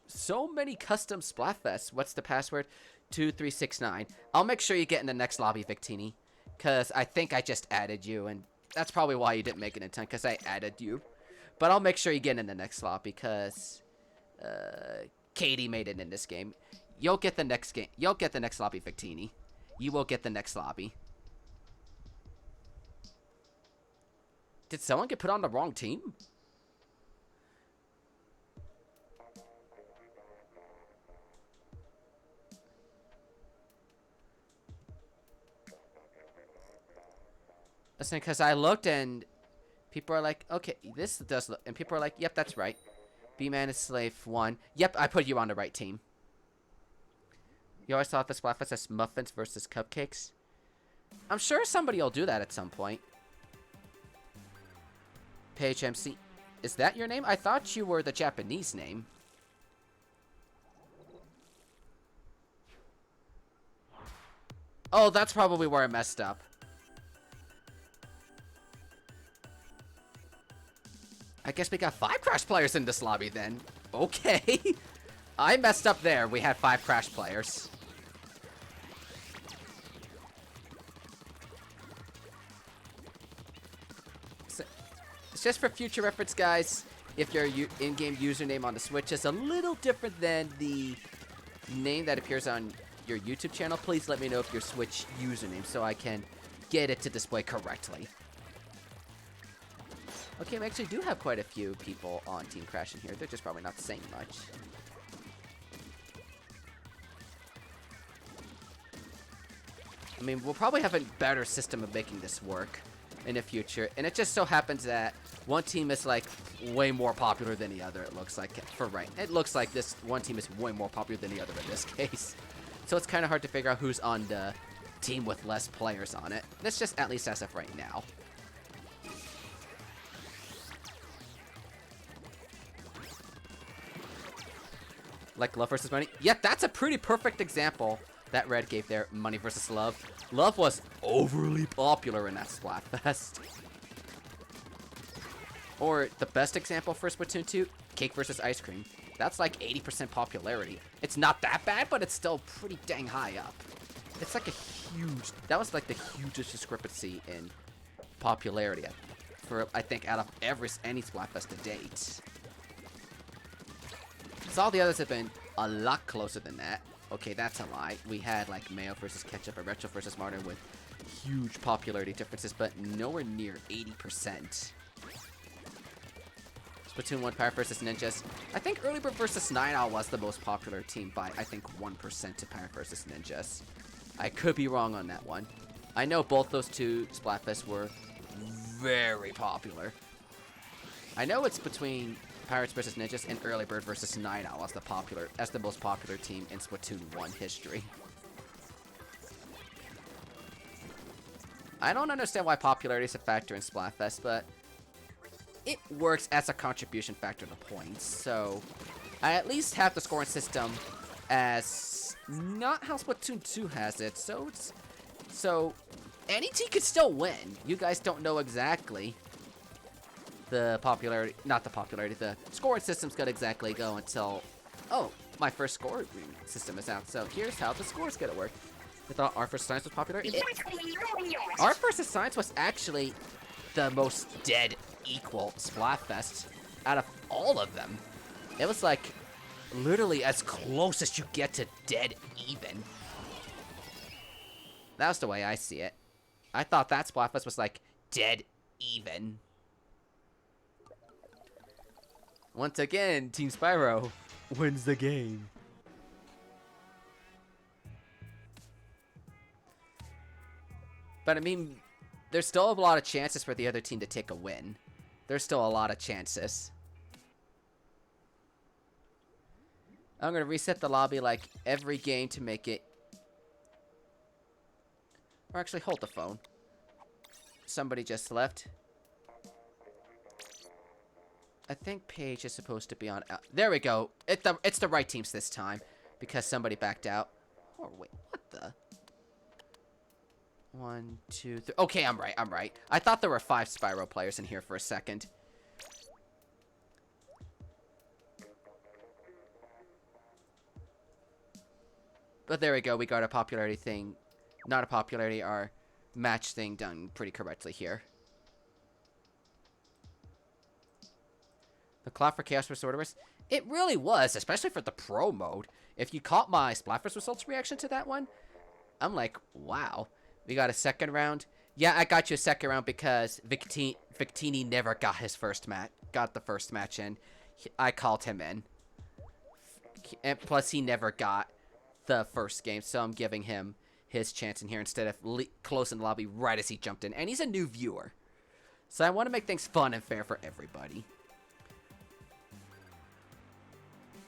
So many custom Splatfests. What's the password? 2369. I'll make sure you get in the next lobby, Victini. Because I think I just added you, and that's probably why you didn't make it in time, because I added you. But I'll make sure you get in the next lobby, because Katie made it in this game. You'll get the next game. You'll get the next lobby, Victini. You will get the next lobby. Did someone get put on the wrong team? Listen, because I looked and people are like, okay, this does look, and people are like, yep, that's right. B-Man is Slave 1. Yep, I put you on the right team. You always thought the Splatfest as muffins versus cupcakes? I'm sure somebody will do that at some point. Paige MC. Is that your name? I thought you were the Japanese name. Oh, that's probably where I messed up. I guess we got 5 Crash players in this lobby then. Okay. I messed up there. We had 5 Crash players. So, it's just for future reference, guys. If your in-game username on the Switch is a little different than the name that appears on your YouTube channel, please let me know if your Switch username so I can get it to display correctly. Okay, we actually do have quite a few people on Team Crash in here. They're just probably not saying much. I mean, we'll probably have a better system of making this work in the future. And it just so happens that one team is, like, way more popular than the other, it looks like, for right. It looks like this one team is way more popular than the other in this case. So it's kind of hard to figure out who's on the team with less players on it. That's just at least as of right now. Like love versus money? Yep, that's a pretty perfect example that Red gave there. Money versus love. Love was overly popular in that Splatfest. Or the best example for Splatoon 2, cake versus ice cream. That's like 80% popularity. It's not that bad, but it's still pretty dang high up. It's like a huge, that was like the hugest discrepancy in popularity for, I think, out of any Splatfest to date. So all the others have been a lot closer than that. Okay, that's a lie. We had like Mayo versus Ketchup and Retro versus Martin with huge popularity differences, but nowhere near 80%. Splatoon 1 Pirate versus Ninjas. I think Early Bird versus Night Owl was the most popular team by, I think, 1% to Pirate versus Ninjas. I could be wrong on that one. I know both those two Splatfests were very popular. I know it's between Pirates versus Ninjas and Early Bird versus Night Owl as the most popular team in Splatoon 1 history. I don't understand why popularity is a factor in Splatfest, but it works as a contribution factor to points. So I at least have the scoring system as not how Splatoon 2 has it. So any team could still win. You guys don't know exactly the scoring system's gonna exactly go until, oh, my first scoring system is out. So here's how the score's gonna work. I thought Art vs. Science was popular. Art vs. Science was actually the most dead equal Splatfest out of all of them. It was like literally as close as you get to dead even. That's the way I see it. I thought that Splatfest was like dead even. Once again, Team Spyro wins the game. But I mean, there's still a lot of chances for the other team to take a win. There's still a lot of chances. I'm going to reset the lobby like every game to make it... Or actually, hold the phone. Somebody just left. I think Paige is supposed to be on... There we go. It's the right teams this time. Because somebody backed out. Oh, wait. What the... 1, 2, 3... Okay, I'm right. I thought there were 5 Spyro players in here for a second. But there we go. We got a popularity thing. Not a popularity, our match thing done pretty correctly here. The clock for Chaos vs. Orderus? It really was, especially for the pro mode. If you caught my Splatfest results reaction to that one, I'm like, wow. We got a second round. Yeah, I got you a second round because Victini never got his first match. Got the first match in. I called him in. And plus, he never got the first game, so I'm giving him his chance in here instead of closing the lobby right as he jumped in. And he's a new viewer. So I want to make things fun and fair for everybody.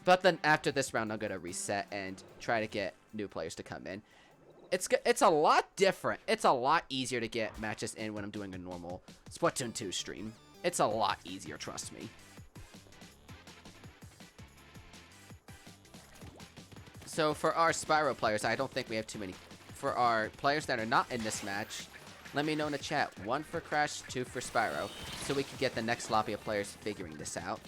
But then after this round, I'm going to reset and try to get new players to come in. It's a lot different. It's a lot easier to get matches in when I'm doing a normal Splatoon 2 stream. It's a lot easier, trust me. So for our Spyro players, I don't think we have too many. For our players that are not in this match, let me know in the chat. 1 for Crash, 2 for Spyro, so we can get the next lobby of players figuring this out.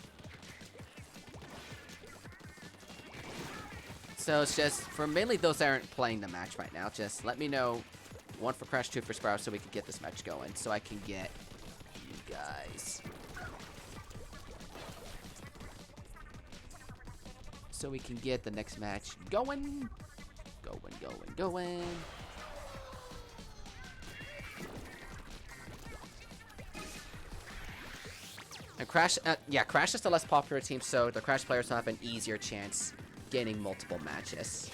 So it's just, for mainly those that aren't playing the match right now, just let me know 1 for Crash, 2 for Spyro, so we can get this match going, so I can get you guys. So we can get the next match going. Going. And Crash, Crash is the less popular team, so the Crash players will have an easier chance gaining multiple matches.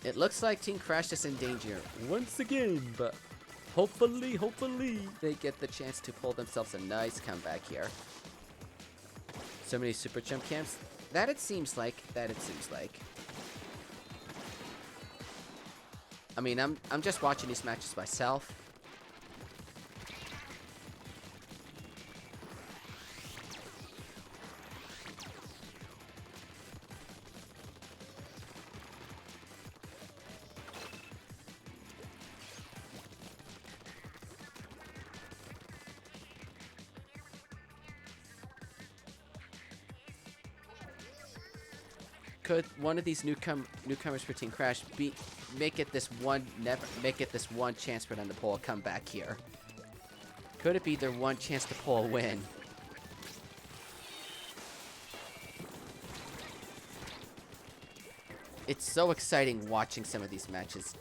It looks like Team Crash is in danger once again, but hopefully they get the chance to pull themselves a nice comeback here. So many super jump camps. That it seems like. I mean, I'm just watching these matches myself. Could one of these newcomers for Team Crash make it this one chance for them to pull a comeback here? Could it be their one chance to pull a win? It's so exciting watching some of these matches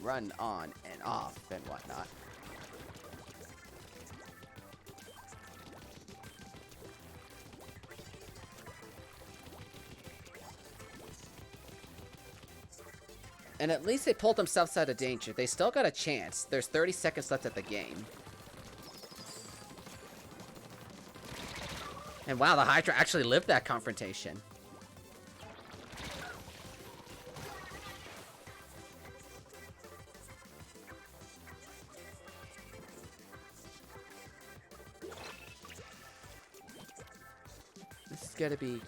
run on and off and whatnot. And at least they pulled themselves out of danger. They still got a chance. There's 30 seconds left at the game. And wow, the Hydra actually lived that confrontation. This is gonna be...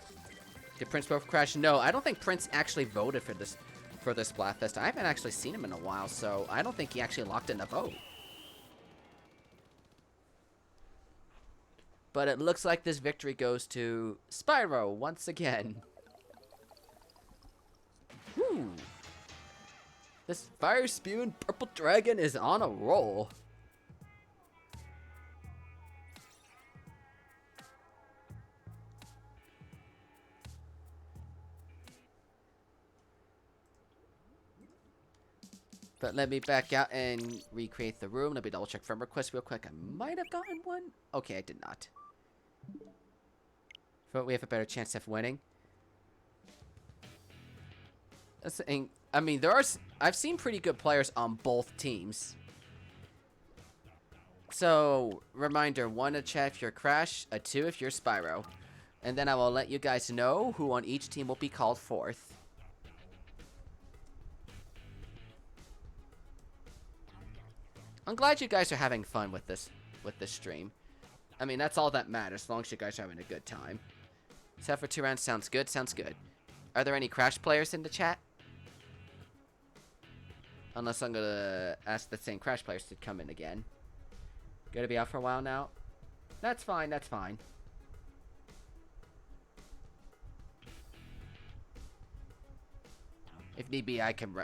Did Prince vote for Crash? No, I don't think Prince actually voted for this Splatfest. I haven't actually seen him in a while, so I don't think he actually locked in a vote. But it looks like this victory goes to Spyro once again. Whew. This fire-spewing purple dragon is on a roll. But let me back out and recreate the room. Let me double check friend requests real quick. I might have gotten one. Okay, I did not. But we have a better chance of winning. I mean, I've seen pretty good players on both teams. So, reminder, 1 to chat if you're Crash, a 2 if you're Spyro. And then I will let you guys know who on each team will be called forth. I'm glad you guys are having fun with this stream. I mean, that's all that matters, as long as you guys are having a good time. Set for 2 rounds sounds good, sounds good. Are there any Crash players in the chat? Unless I'm gonna ask the same Crash players to come in again. Gonna be out for a while now? That's fine, that's fine. If need be, I can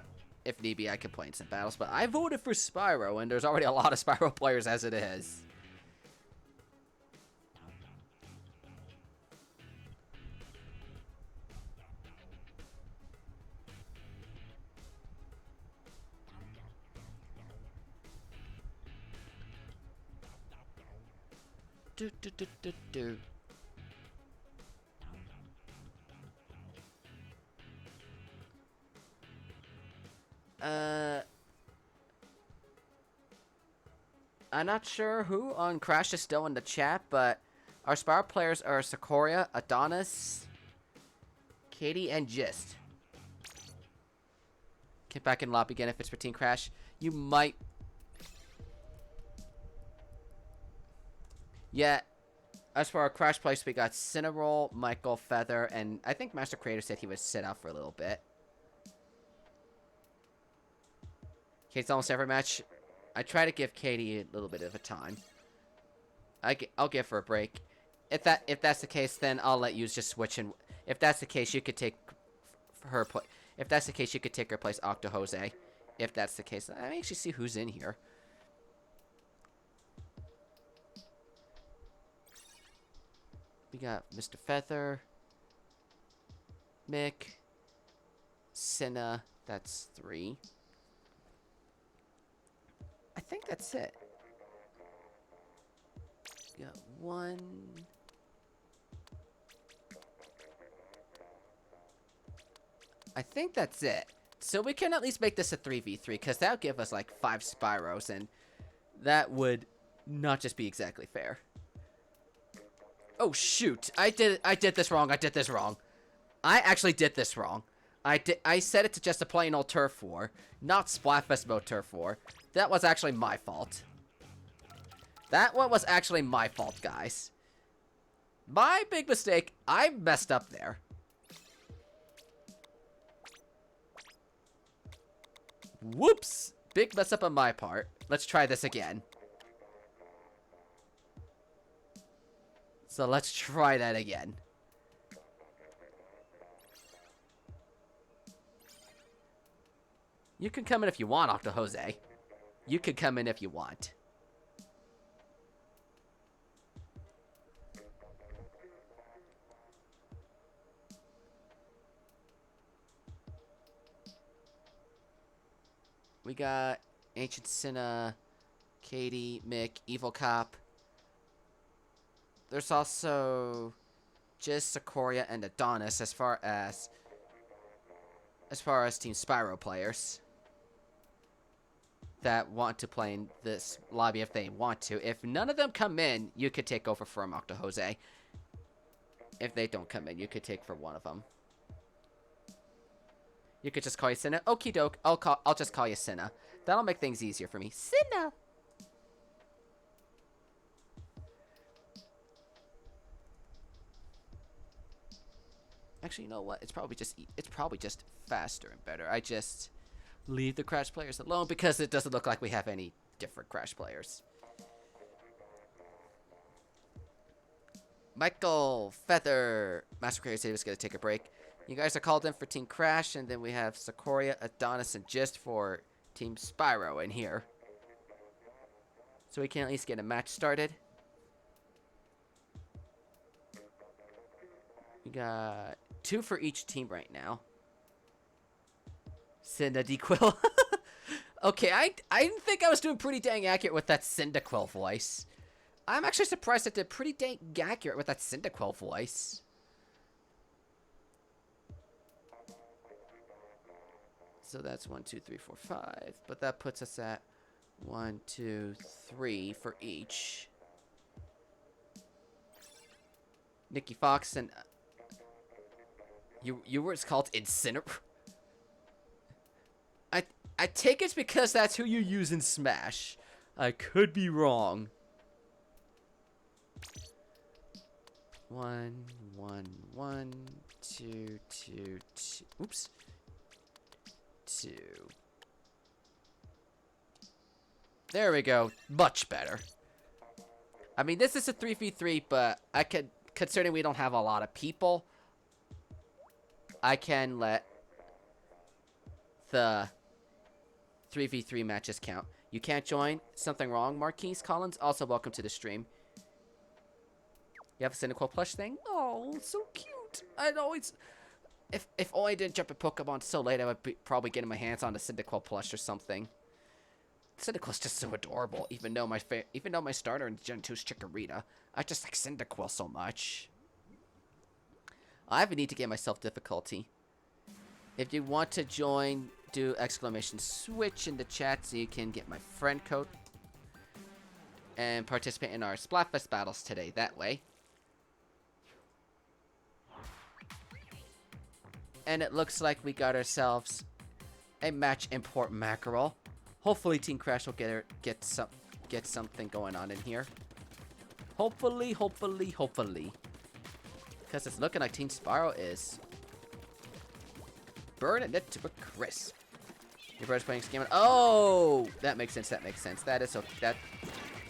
play in some battles. But I voted for Spyro, and there's already a lot of Spyro players as it is. Do, do, do, do, do. I'm not sure who on Crash is still in the chat, but our Spyro players are Sequoia, Adonis, Katie, and Gist. Get back in lobby again if it's for Team Crash. You might... Yeah, as for our Crash players, we got Cinnarol, Michael, Feather, and I think Master Creator said he would sit out for a little bit. Katie's almost every match. I try to give Katie a little bit of a time. I'll give her a break. If that's the case, then I'll let you just switch. And if that's the case, you could take her. If that's the case, you could take her place, Octo Jose. If that's the case, let me actually see who's in here. We got Mr. Feather, Mick, Cinna. That's 3. I think that's it. We got 1. I think that's it. So we can at least make this a 3v3, because that'll give us like 5 Spyros, and that would not just be exactly fair. Oh shoot! I did this wrong. I actually did this wrong. I set it to just a plain old Turf War, not Splatfest mode Turf War. That was actually my fault. That one was actually my fault, guys. My big mistake. I messed up there. Whoops! Big mess up on my part. Let's try this again. So let's try that again. You can come in if you want, Octo Jose. You can come in if you want. We got Ancient Cinna, Katie, Mick, Evil Cop. There's also just Sequoia and Adonis as far as Team Spyro players that want to play in this lobby if they want to. If none of them come in, you could take over for Octo Jose. If they don't come in, you could take for one of them. You could just call you Cinna. Okie doke. I'll just call you Cinna. That'll make things easier for me. Cinna. Actually, you know what? It's probably just faster and better. I just leave the Crash players alone because it doesn't look like we have any different Crash players. Michael, Feather, Master Creator said he was going to take a break. You guys are called in for Team Crash, and then we have Sequoia, Adonis, and Gist for Team Spyro in here. So we can at least get a match started. We got 2 for each team right now. Cyndaquil. Okay, I didn't think I was doing pretty dang accurate with that Cyndaquil voice. I'm actually surprised I did pretty dang accurate with that Cyndaquil voice. So that's 1, 2, 3, 4, 5. But that puts us at 1, 2, 3 for each. Nikki Fox and you were called Incineroar. I take it because that's who you use in Smash. I could be wrong. 1, 1, 1, 2, 2, 2. Oops. 2. There we go. Much better. I mean, this is a 3v3, but considering we don't have a lot of people, I can let the 3v3 matches count. You can't join. Something wrong, Marquise Collins. Also, welcome to the stream. You have a Cyndaquil plush thing? Oh, so cute. I'd always... If only I didn't jump at Pokemon so late, I would be probably getting my hands on a Cyndaquil plush or something. Cyndaquil's just so adorable, even though my starter in Gen 2 is Chikorita. I just like Cyndaquil so much. I have a need to get myself difficulty. If you want to join, do !switch in the chat so you can get my friend code. And participate in our Splatfest battles today, that way. And it looks like we got ourselves a match in Port Mackerel. Hopefully Team Crash will get something going on in here. Hopefully. Because it's looking like Team Spyro is burning it to a crisp. Your brother's playing this game. Oh, that makes sense. That is okay. That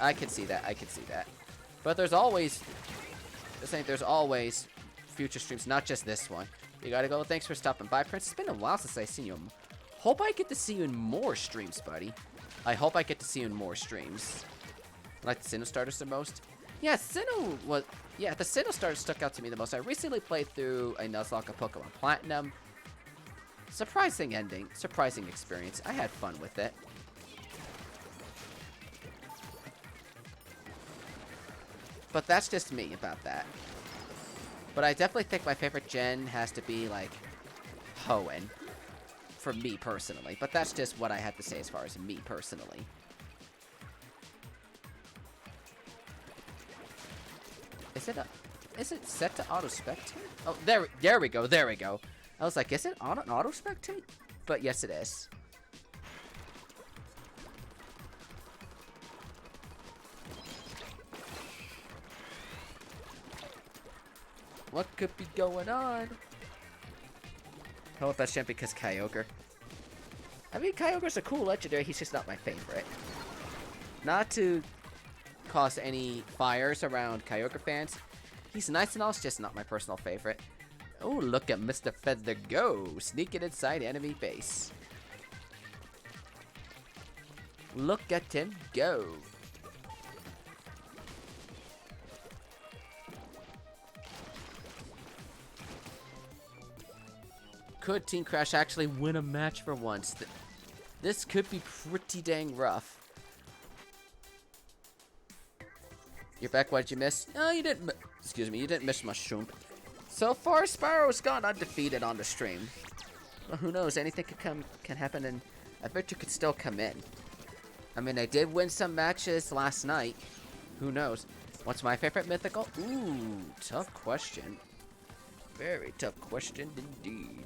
I can see that. But there's always future streams, not just this one. You gotta go. Thanks for stopping by, Prince. It's been a while since I've seen you. Hope I get to see you in more streams, buddy. I hope I get to see you in more streams. Like the Sinnoh starters the most. Yeah, the Sinnoh starter stuck out to me the most. I recently played through a Nuzlocke of Pokemon Platinum. Surprising ending. Surprising experience. I had fun with it. But that's just me about that. But I definitely think my favorite gen has to be, like, Hoenn. For me, personally. But that's just what I had to say as far as me, personally. Is it set to auto-spectate? Oh, there we go. I was like, is it on an auto-spectate? But yes, it is. What could be going on? Oh, that's champ because Kyogre. I mean, Kyogre's a cool legendary. He's just not my favorite. Not to cause any fires around Kyogre fans. He's nice and all. It's just not my personal favorite. Oh, look at Mr. Feather go. Sneaking inside enemy base. Look at him go. Could Team Crash actually win a match for once? This could be pretty dang rough. You're back. What did you miss? Oh, you didn't. Excuse me. You didn't miss Mushroom. So far, Spyro's gone undefeated on the stream. Well, who knows? Anything can happen, and I bet you could still come in. I mean, I did win some matches last night. Who knows? What's my favorite mythical? Ooh, tough question. Very tough question indeed.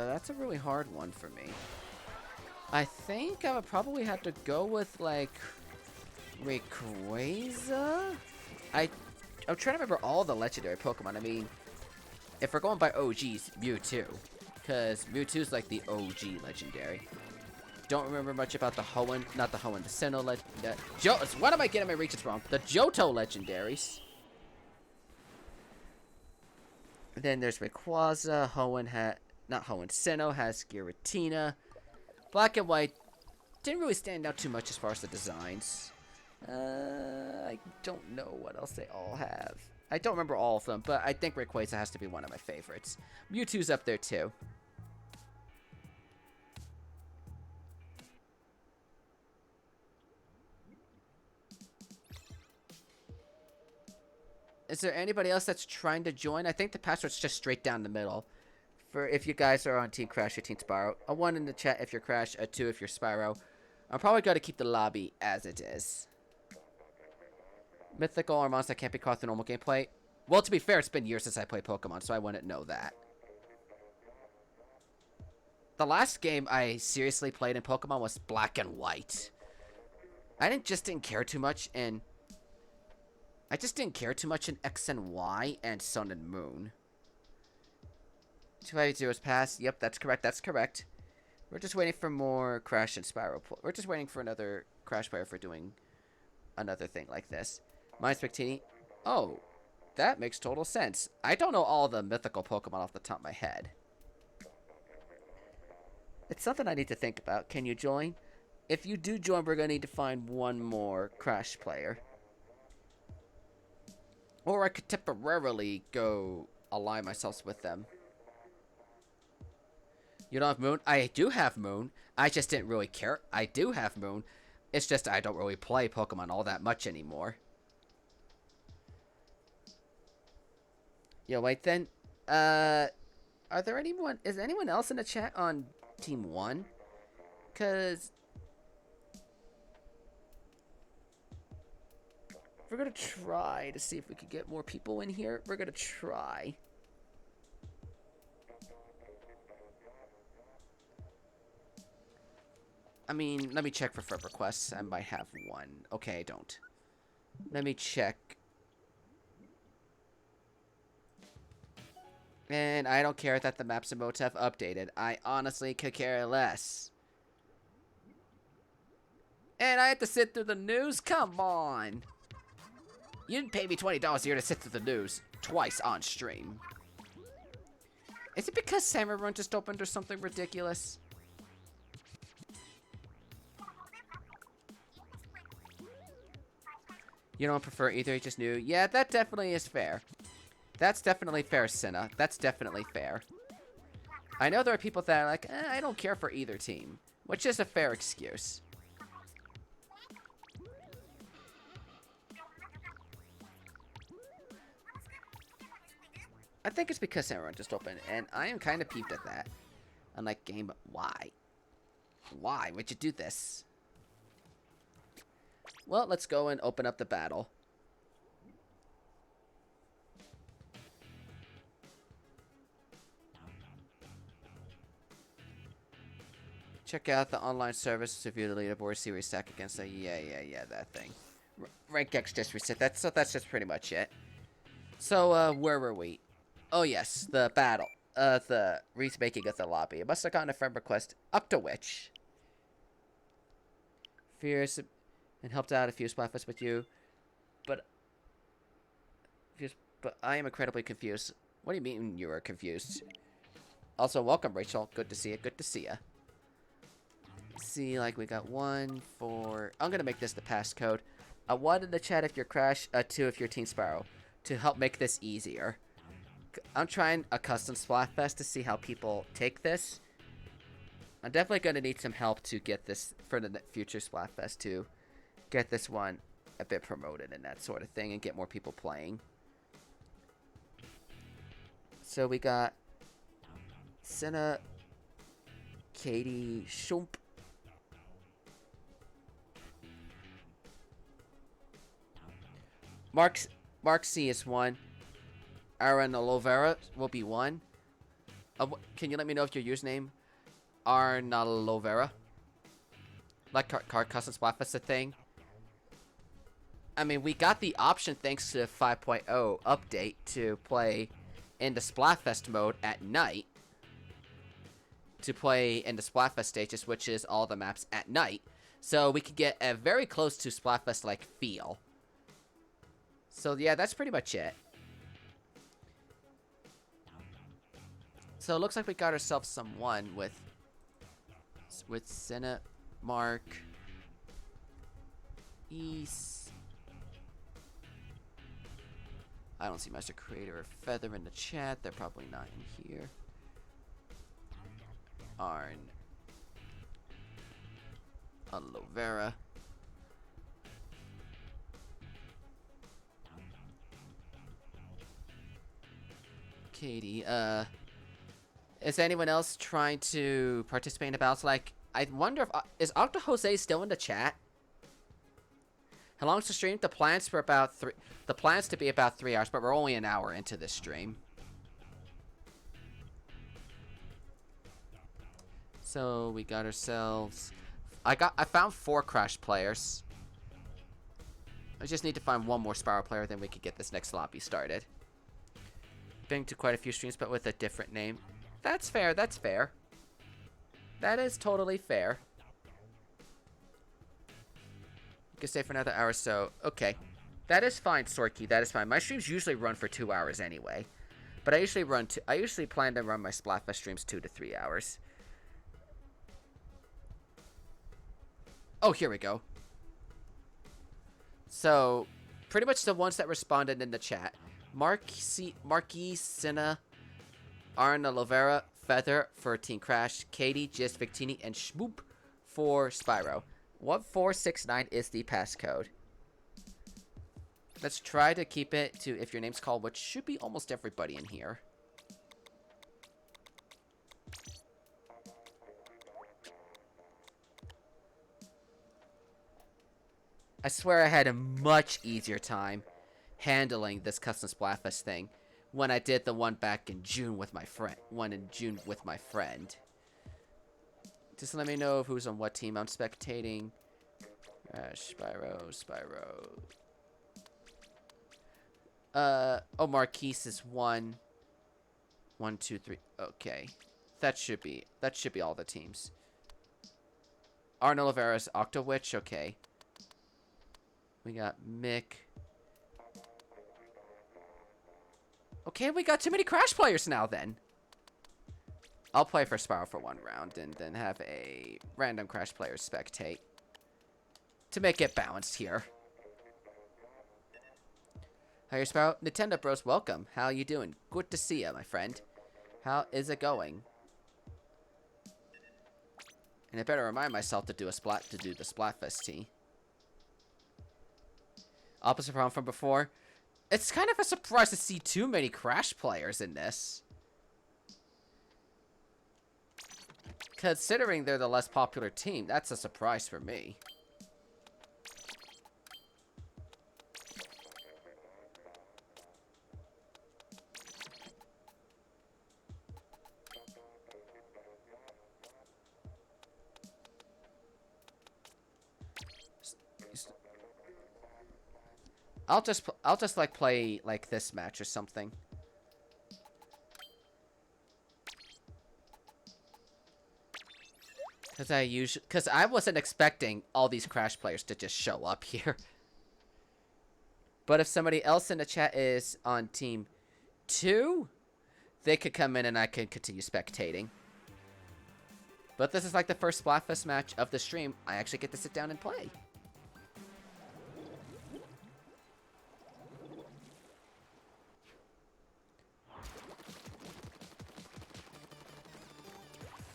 That's a really hard one for me. I think I would probably have to go with, like, Rayquaza? I'm trying to remember all the legendary Pokemon. I mean, if we're going by OGs, Mewtwo. Because Mewtwo's like the OG legendary. Don't remember much about the Hoenn, not the Hoenn, the Sinnoh what am I getting my regions wrong? The Johto legendaries. And then there's Rayquaza, Sinnoh has Giratina. Black and White didn't really stand out too much as far as the designs. I don't know what else they all have. I don't remember all of them, but I think Rayquaza has to be one of my favorites. Mewtwo's up there too. Is there anybody else that's trying to join? I think the password's just straight down the middle. For if you guys are on Team Crash or Team Spyro. A 1 in the chat if you're Crash, a 2 if you're Spyro. I'm probably going to keep the lobby as it is. Mythical or monster can't be caught through normal gameplay. Well, to be fair, it's been years since I played Pokemon, so I wouldn't know that. The last game I seriously played in Pokemon was Black and White. I didn't care too much in... I just didn't care too much in X and Y and Sun and Moon. 250's passed. Yep, that's correct. We're just waiting for more Crash and Spyro. We're just waiting for another Crash player for doing another thing like this. Mine's Spectini. Oh. That makes total sense. I don't know all the mythical Pokemon off the top of my head. It's something I need to think about. Can you join? If you do join, we're going to need to find one more Crash player. Or I could temporarily go align myself with them. You don't have Moon? I do have Moon. I just didn't really care. I do have Moon. It's just I don't really play Pokemon all that much anymore. Yo, wait then. Are there anyone... Is anyone else in the chat on Team 1? Because... we're going to try to see if we could get more people in here. We're going to try. I mean, let me check for friend requests. I might have one. Okay, I don't. Let me check. And I don't care that the maps and modes have updated. I honestly could care less. And I have to sit through the news? Come on. You didn't pay me $20 a year to sit through the news twice on stream. Is it because Samurai Run just opened or something ridiculous? You don't prefer either, you just knew. Yeah, that definitely is fair. That's definitely fair, Cinna. That's definitely fair. I know there are people that are like, I don't care for either team. Which is a fair excuse. I think it's because Samurai Run just opened, and I am kind of peeved at that. I'm like, game, why? Why would you do this? Well, let's go and open up the battle. Check out the online service to view the leaderboard series stack against the... Yeah, that thing. Rank X just reset. That's just pretty much it. So, where were we? Oh, yes, the battle. The remaking of the lobby. It must have gotten a friend request, up to which... Fierce... and helped out a few Splatfest with you, but I am incredibly confused. What do you mean you are confused? Also, welcome, Rachel. Good to see you. Good to see ya. See, like, we got 1, 4... I'm gonna make this the passcode. 1 in the chat if you're Crash, 2 if you're Team Spyro, to help make this easier. I'm trying a custom Splatfest to see how people take this. I'm definitely gonna need some help to get this for the future Splatfest, too. Get this one a bit promoted and that sort of thing and get more people playing. So we got Senna, Katie, Shump. Mark C is 1. Aaron Alovera will be 1. Can you let me know if your username Arnalovera? Like custom Splatfest a thing? I mean, we got the option thanks to 5.0 update to play in the Splatfest mode at night. To play in the Splatfest stages, which is all the maps at night. So we could get a very close to Splatfest-like feel. So yeah, that's pretty much it. So it looks like we got ourselves someone with Senna, Mark, East. I don't see Master Creator or Feather in the chat. They're probably not in here. Arn. Aloe Vera. Katie, is anyone else trying to participate in the battles? Like, I wonder if, is Octo Jose still in the chat? How long's the stream? The plans for about the plans to be about 3 hours, but we're only an hour into this stream. So we got ourselves, I found 4 Crash players. I just need to find one more Spyro player, then we could get this next lobby started. Been to quite a few streams, but with a different name. That's fair, that's fair. That is totally fair. You can stay for another hour or so. Okay. That is fine, Sorky. That is fine. My streams usually run for 2 hours anyway. But I usually plan to run my Splatfest streams 2 to 3 hours. Oh, here we go. So, pretty much the ones that responded in the chat. Marquis, Cinna, Arna Lovera, Feather for Team Crash, Katie, Just Victini, and Schmoop for Spyro. 1469 is the passcode. Let's try to keep it to if your name's called, which should be almost everybody in here. I swear I had a much easier time handling this custom Splatfest thing when I did the one back in June with my friend. Just let me know who's on what team I'm spectating. Spyro. Oh, Marquise is 1, 2, 3. Okay, that should be all the teams. Arnold Oliveira's Octowitch. Okay, we got Mick. Okay, we got too many Crash players now. Then I'll play for Spyro for 1 round and then have a random Crash player spectate to make it balanced here. How you, Spyro? Nintendo Bros, welcome. How you doing? Good to see you, my friend. How is it going? And I better remind myself to do the Splatfest tea. Opposite problem from before. It's kind of a surprise to see too many Crash players in this. Considering they're the less popular team, that's a surprise for me. I'll just like play like this match or something. Cause I wasn't expecting all these Crash players to just show up here. But if somebody else in the chat is on team 2, they could come in and I can continue spectating. But this is like the first Splatfest match of the stream I actually get to sit down and play.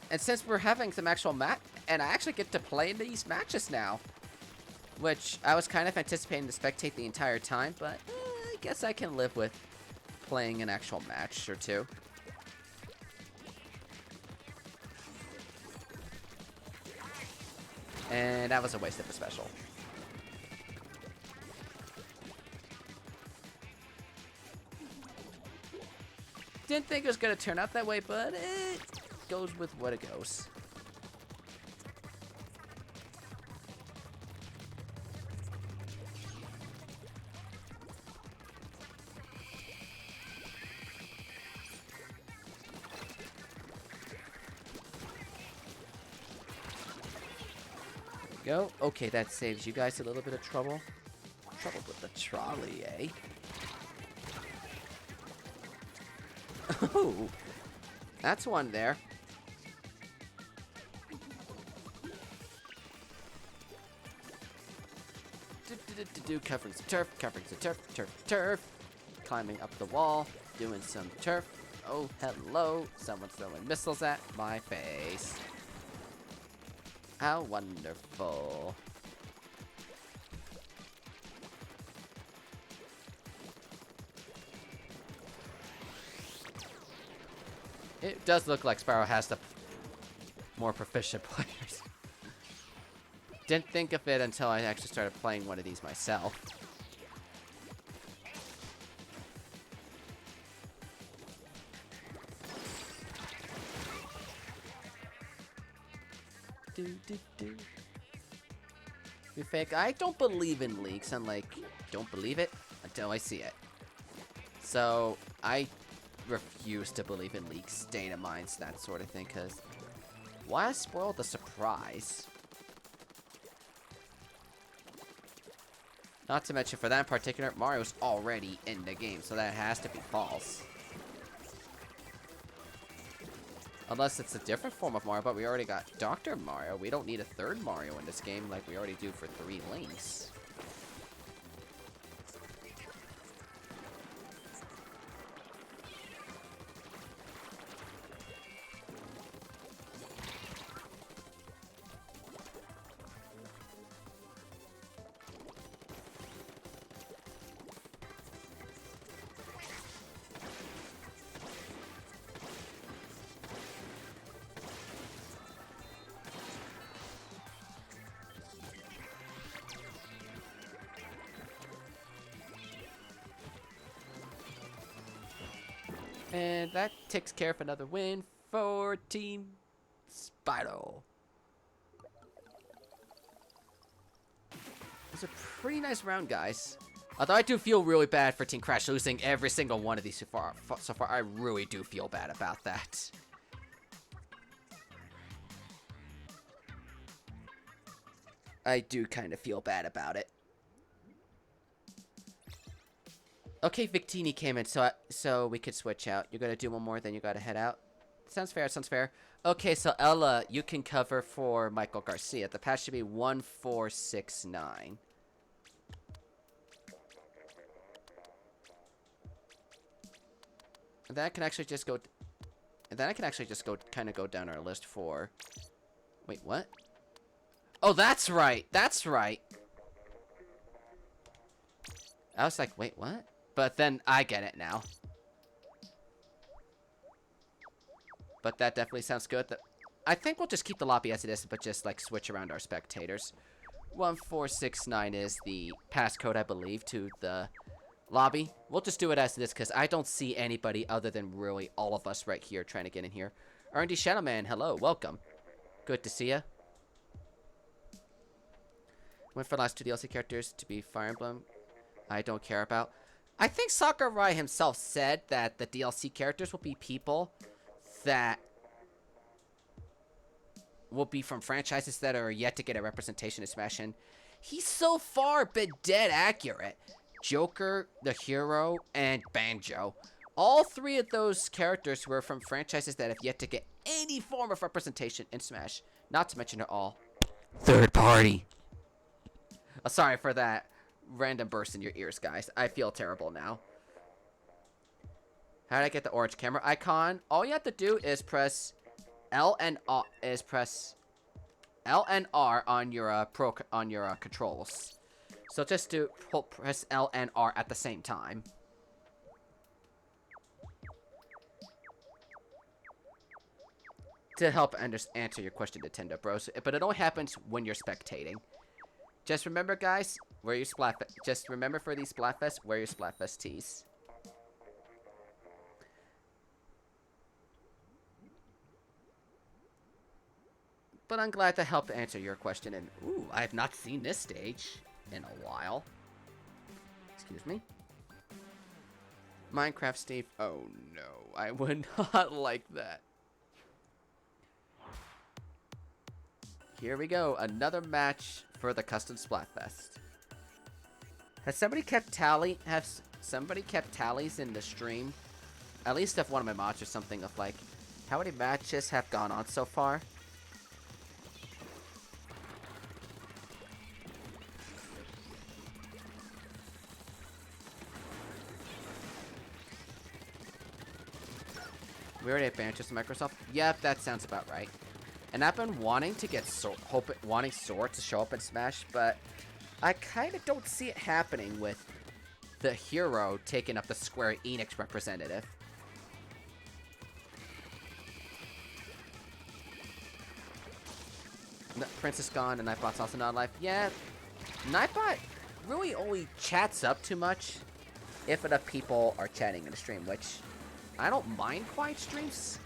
And since we're having some actual and I actually get to play in these matches now, which I was kind of anticipating to spectate the entire time, but I guess I can live with playing an actual match or 2. And that was a waste of a special. Didn't think it was going to turn out that way, but it goes with what it goes. There we go. Okay, that saves you guys a little bit of trouble. Trouble with the trolley, eh? Oh, that's one there. Covering some turf. Climbing up the wall, doing some turf. Oh, hello. Someone's throwing missiles at my face. How wonderful. It does look like Spyro has the more proficient players. Didn't think of it until I actually started playing one of these myself. You fake. I don't believe in leaks. I'm like, don't believe it until I see it. So I refuse to believe in leaks, data mines, that sort of thing, because why spoil the surprise? Not to mention, for that in particular, Mario's already in the game, so that has to be false. Unless it's a different form of Mario, but we already got Dr. Mario. We don't need a third Mario in this game like we already do for 3 Links. And that takes care of another win for Team Spyro. It was a pretty nice round, guys. Although I do feel really bad for Team Crash losing every single one of these so far. I really do feel bad about that. I do kind of feel bad about it. Okay, Victini came in, so we could switch out. You're gonna do one more, then you gotta head out. Sounds fair, sounds fair. Okay, so Ella, you can cover for Michael Garcia. The pass should be 1469. And then I can actually just go... And then I can actually just go, kind of go down our list for... Wait, what? Oh, that's right! That's right! I was like, wait, what? But then I get it now. But that definitely sounds good. I think we'll just keep the lobby as it is, but just, like, switch around our spectators. 1469 is the passcode, I believe, to the lobby. We'll just do it as it is, because I don't see anybody other than really all of us right here trying to get in here. R&D Shadowman, hello, welcome. Good to see ya. Went for the last 2 DLC characters to be Fire Emblem. I don't care about. I think Sakurai himself said that the DLC characters will be people that will be from franchises that are yet to get a representation in Smash, and he's so far been dead accurate. Joker, the Hero, and Banjo. All 3 of those characters were from franchises that have yet to get any form of representation in Smash. Not to mention they're all third party. Sorry for that random burst in your ears, guys. I feel terrible now. How did I get the orange camera icon? All you have to do is press L and R, on your controls. So just press L and R at the same time. To help answer your question, Nintendo Bros. But it only happens when you're spectating. Just remember, guys, wear your Splatfest. Just remember for these Splatfest, wear your Splatfest tees. But I'm glad to help answer your question. And ooh, I have not seen this stage in a while. Excuse me. Minecraft Steve. Oh no, I would not like that. Here we go, another match for the custom Splatfest. Has somebody kept tally? Have somebody kept tallies in the stream? At least of one of my mods or something of like, how many matches have gone on so far? We already have Bandicoot to Microsoft. Yep, that sounds about right. And I've been wanting to get wanting Sword to show up in Smash, but I kind of don't see it happening with the Hero taking up the Square Enix representative. Princess gone and Nightbot's also not alive. Yeah, Nightbot really only chats up too much if enough people are chatting in the stream, which I don't mind quiet streams.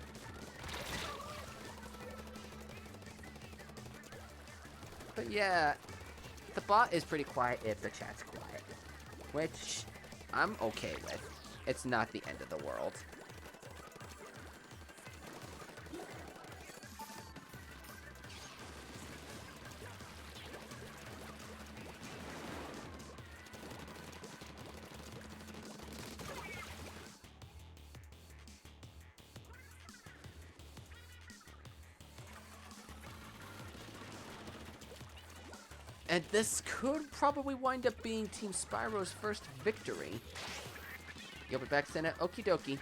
But yeah, the bot is pretty quiet if the chat's quiet, which I'm okay with. It's not the end of the world. And this could probably wind up being Team Spyro's first victory. You'll be back, Senna. Okie dokie.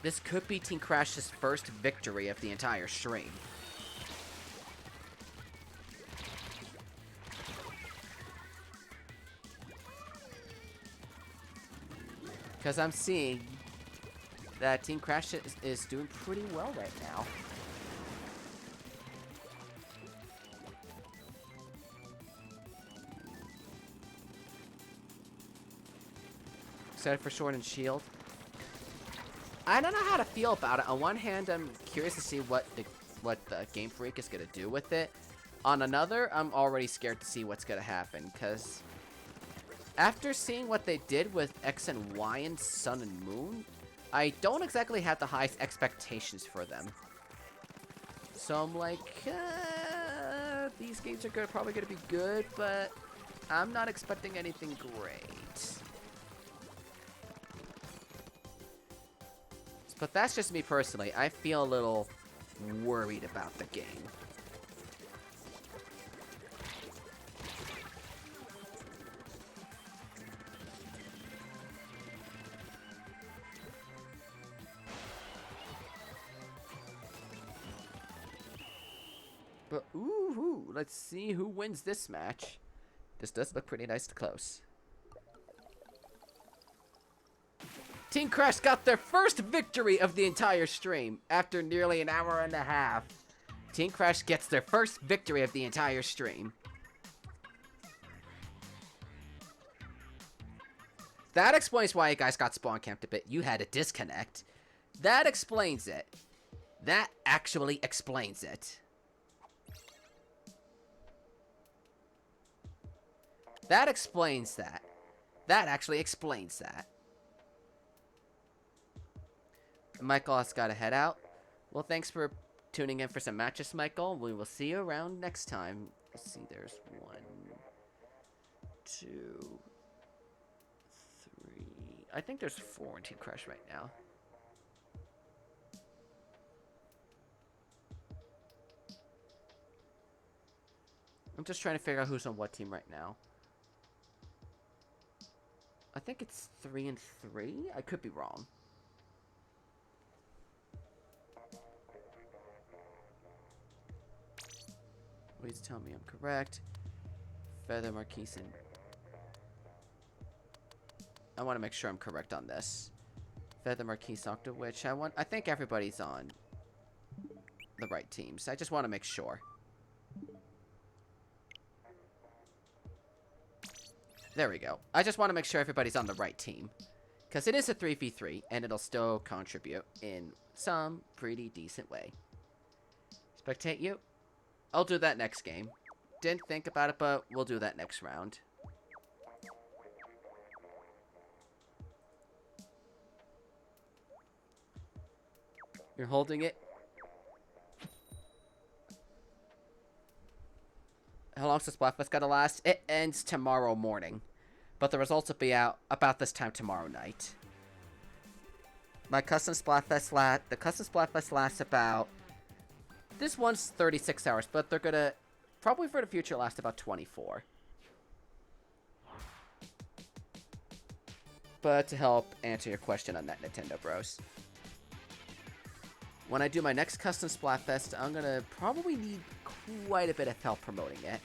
This could be Team Crash's first victory of the entire stream. Because I'm seeing that Team Crash is doing pretty well right now. Excited for Sword and Shield. I don't know how to feel about it. On one hand, I'm curious to see what the Game Freak is going to do with it. On another, I'm already scared to see what's going to happen, because after seeing what they did with X and Y and Sun and Moon, I don't exactly have the highest expectations for them. So I'm like, these games are probably going to be good, but I'm not expecting anything great. But that's just me personally. I feel a little worried about the game. But, ooh, let's see who wins this match. This does look pretty nice to close. Team Crash got their first victory of the entire stream after nearly an hour and a half. Team Crash gets their first victory of the entire stream. That explains why you guys got spawn camped a bit. You had a disconnect. That explains it. That actually explains it. That explains that. That actually explains that. Michael has got to head out. Well, thanks for tuning in for some matches, Michael. We will see you around next time. Let's see, there's 1, 2, 3. I think there's 4 in Team Crash right now. I'm just trying to figure out who's on what team right now. I think it's 3 and 3. I could be wrong. Please tell me I'm correct. Feather Marquise and... I want to make sure I'm correct on this. Feather Marquise Octowitch. I think everybody's on the right teams. I just want to make sure. There we go. I just want to make sure everybody's on the right team. Because it is a 3v3, and it'll still contribute in some pretty decent way. Spectate you? I'll do that next game. Didn't think about it, but we'll do that next round. You're holding it. How long's the Splatfest gotta last? It ends tomorrow morning. But the results will be out about this time tomorrow night. My custom Splatfest lasts about... This one's 36 hours, but they're gonna... Probably for the future last about 24. But to help answer your question on that, Nintendo Bros. When I do my next custom Splatfest, I'm gonna probably need quite a bit of help promoting it.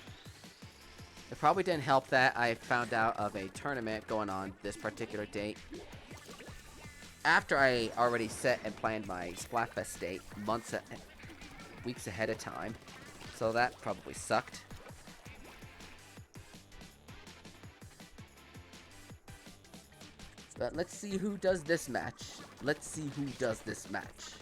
It probably didn't help that I found out of a tournament going on this particular date after I already set and planned my Splatfest date weeks ahead of time. So that probably sucked. But let's see who does this match. Let's see who does this match.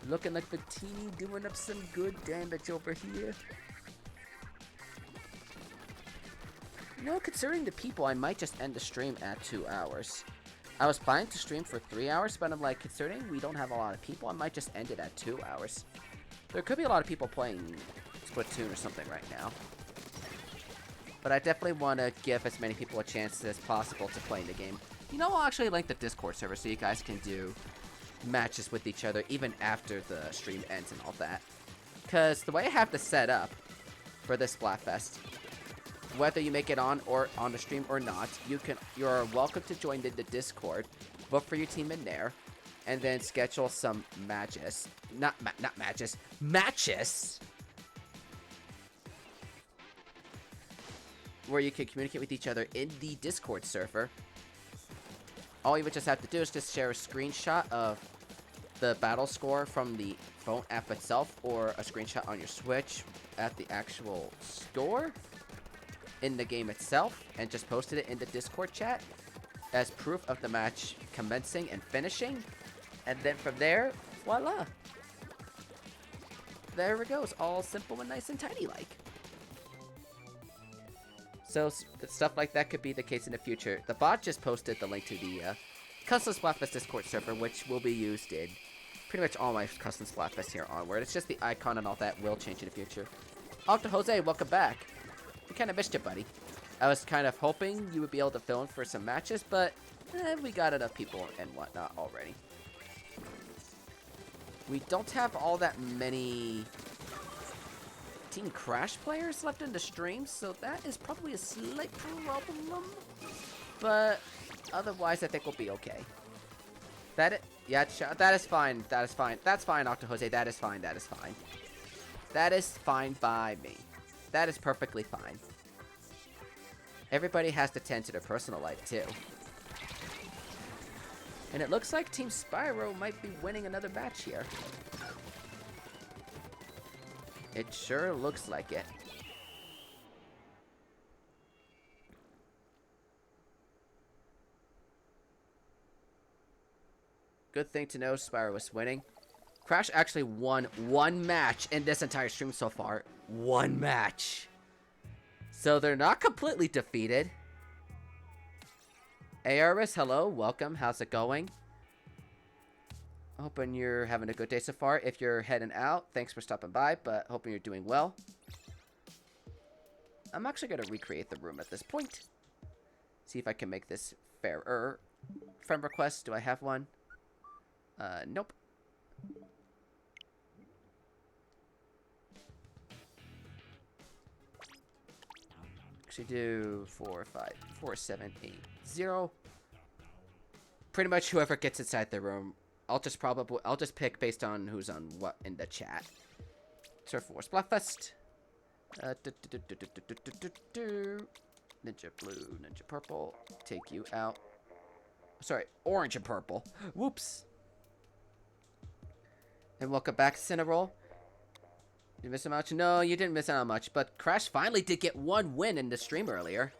Looking like Bettini doing up some good damage over here. You know, considering the people, I might just end the stream at 2 hours. I was planning to stream for 3 hours, but I'm like, considering we don't have a lot of people, I might just end it at 2 hours. There could be a lot of people playing Splatoon or something right now. But I definitely want to give as many people a chance as possible to play the game. You know, I'll actually link the Discord server so you guys can do matches with each other even after the stream ends and all that. Because the way I have to set up for this Splatfest, whether you make it on the stream or not, you're welcome to join the Discord, vote for your team in there, and then schedule some matches. Not matches. Matches! Where you can communicate with each other in the Discord server. All you would just have to do is just share a screenshot of the battle score from the phone app itself, or a screenshot on your Switch at the actual score in the game itself, and just posted it in the Discord chat as proof of the match commencing and finishing. And then from there, voila. There it goes. All simple and nice and tiny like. So stuff like that could be the case in the future. The bot just posted the link to the custom Splatfest Discord server, which will be used in pretty much all my custom Splatfest here onward. It's just the icon and all that will change in the future. Octo Jose, welcome back. We kind of missed you, buddy. I was kind of hoping you would be able to fill in for some matches, but we got enough people and whatnot already. We don't have all that many Team Crash players left in the stream, so that is probably a slight problem. But otherwise, I think we'll be okay. That is fine. That is fine. That's fine, Octo Jose. That is fine. That is fine. That is fine by me. That is perfectly fine. Everybody has to tend to their personal life, too. And it looks like Team Spyro might be winning another match here. It sure looks like it. Good thing to know, Spyro was winning. Crash actually won one match in this entire stream so far. One match. So they're not completely defeated. ARS, hello, welcome. How's it going? Hoping you're having a good day so far. If you're heading out, thanks for stopping by, but hoping you're doing well. I'm actually going to recreate the room at this point. See if I can make this fairer. Friend request, do I have one? Nope. Actually do 4, 5, 4, 7, 8, 0. Pretty much whoever gets inside the room, I'll just pick based on who's on what in the chat. Surf Force Splatfest. Ninja blue, ninja purple. Take you out. Sorry, orange and purple. Whoops. And welcome back, Cineroll. You miss out much? No, you didn't miss out on much. But Crash finally did get one win in the stream earlier.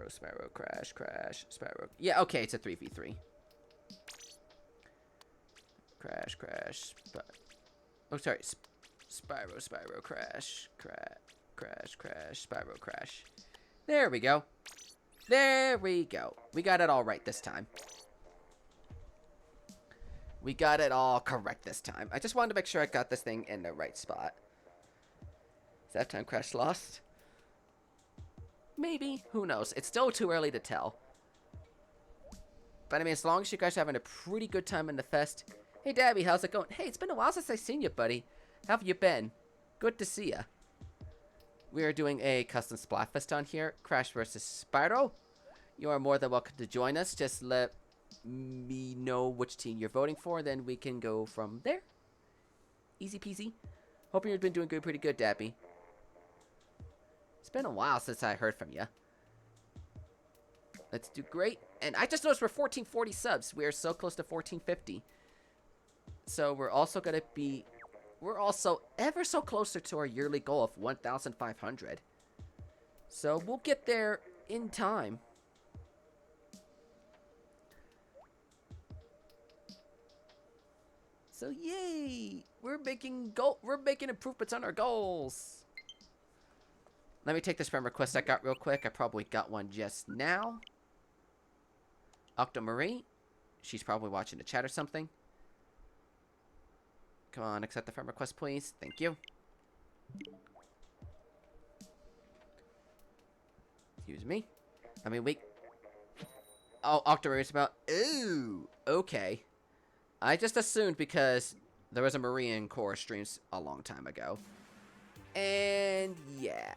Spyro, Crash, Spyro. Yeah, okay, it's a 3v3. Crash. Oh, sorry. Spyro, Crash, Spyro, Crash. There we go. There we go. We got it all right this time. We got it all correct this time. I just wanted to make sure I got this thing in the right spot. Is that time Crash lost? Maybe. Who knows? It's still too early to tell. But I mean, as long as you guys are having a pretty good time in the fest. Hey, Dabby, how's it going? Hey, it's been a while since I've seen you, buddy. How have you been? Good to see ya. We are doing a custom Splatfest on here. Crash versus Spyro. You are more than welcome to join us. Just let me know which team you're voting for. Then we can go from there. Easy peasy. Hoping you've been doing pretty good, Dabby. It's been a while since I heard from you. Let's do great. And I just noticed we're 1440 subs. We are so close to 1450. So we're also going to be... We're also ever so closer to our yearly goal of 1,500. So we'll get there in time. So yay! We're making improvements on our goals. Let me take this friend request I got real quick. I probably got one just now. Octomarie. She's probably watching the chat or something. Come on, accept the friend request, please. Thank you. Excuse me. I mean, Oh, Octara's about. Ooh, okay. I just assumed because there was a Marine Corps streams a long time ago. And yeah.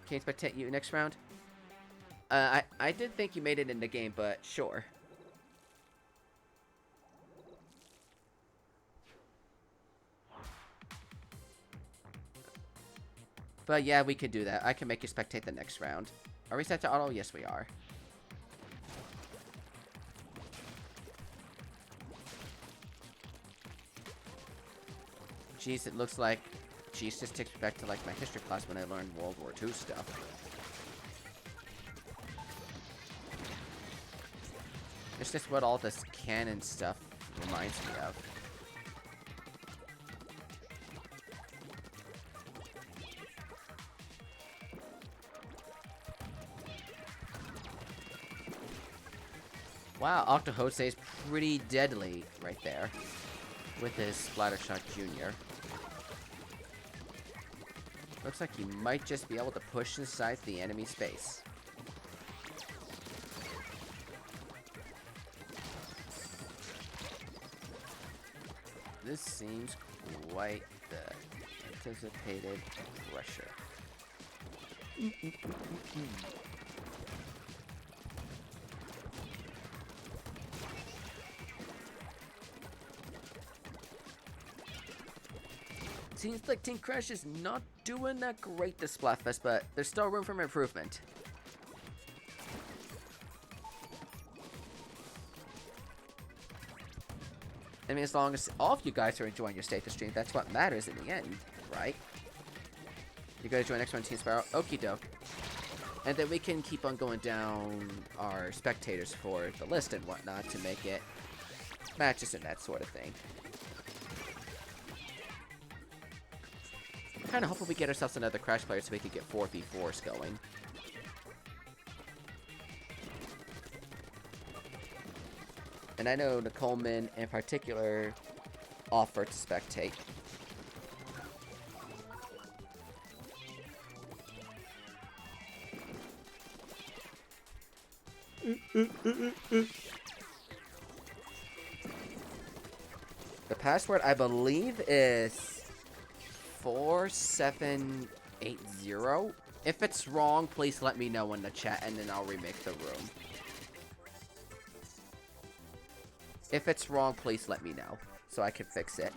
Can you spectate you next round? I did think you made it in the game, but sure. But yeah, we could do that. I can make you spectate the next round. Are we set to auto? Yes, we are. Jeez, it looks like... Jeez, this takes me back to, like, my history class when I learned World War II stuff. It's just what all this canon stuff reminds me of. Wow, Octo-Jose is pretty deadly right there with his Splattershot Jr. Looks like he might just be able to push inside the enemy space. This seems quite the anticipated pressure. Seems like Team Crash is not doing that great this Splatfest, but there's still room for improvement. I mean, as long as all of you guys are enjoying your state to stream, that's what matters in the end, right? You guys join next one, Team Spyro. Okie doke. And then we can keep on going down our spectators for the list and whatnot to make it matches and that sort of thing. Kind of hoping we get ourselves another Crash player so we can get 4v4s going. And I know Nicoleman in particular offered to spectate. The password, I believe, is 4780. If it's wrong, please let me know in the chat and then I'll remake the room. If it's wrong, please let me know so I can fix it.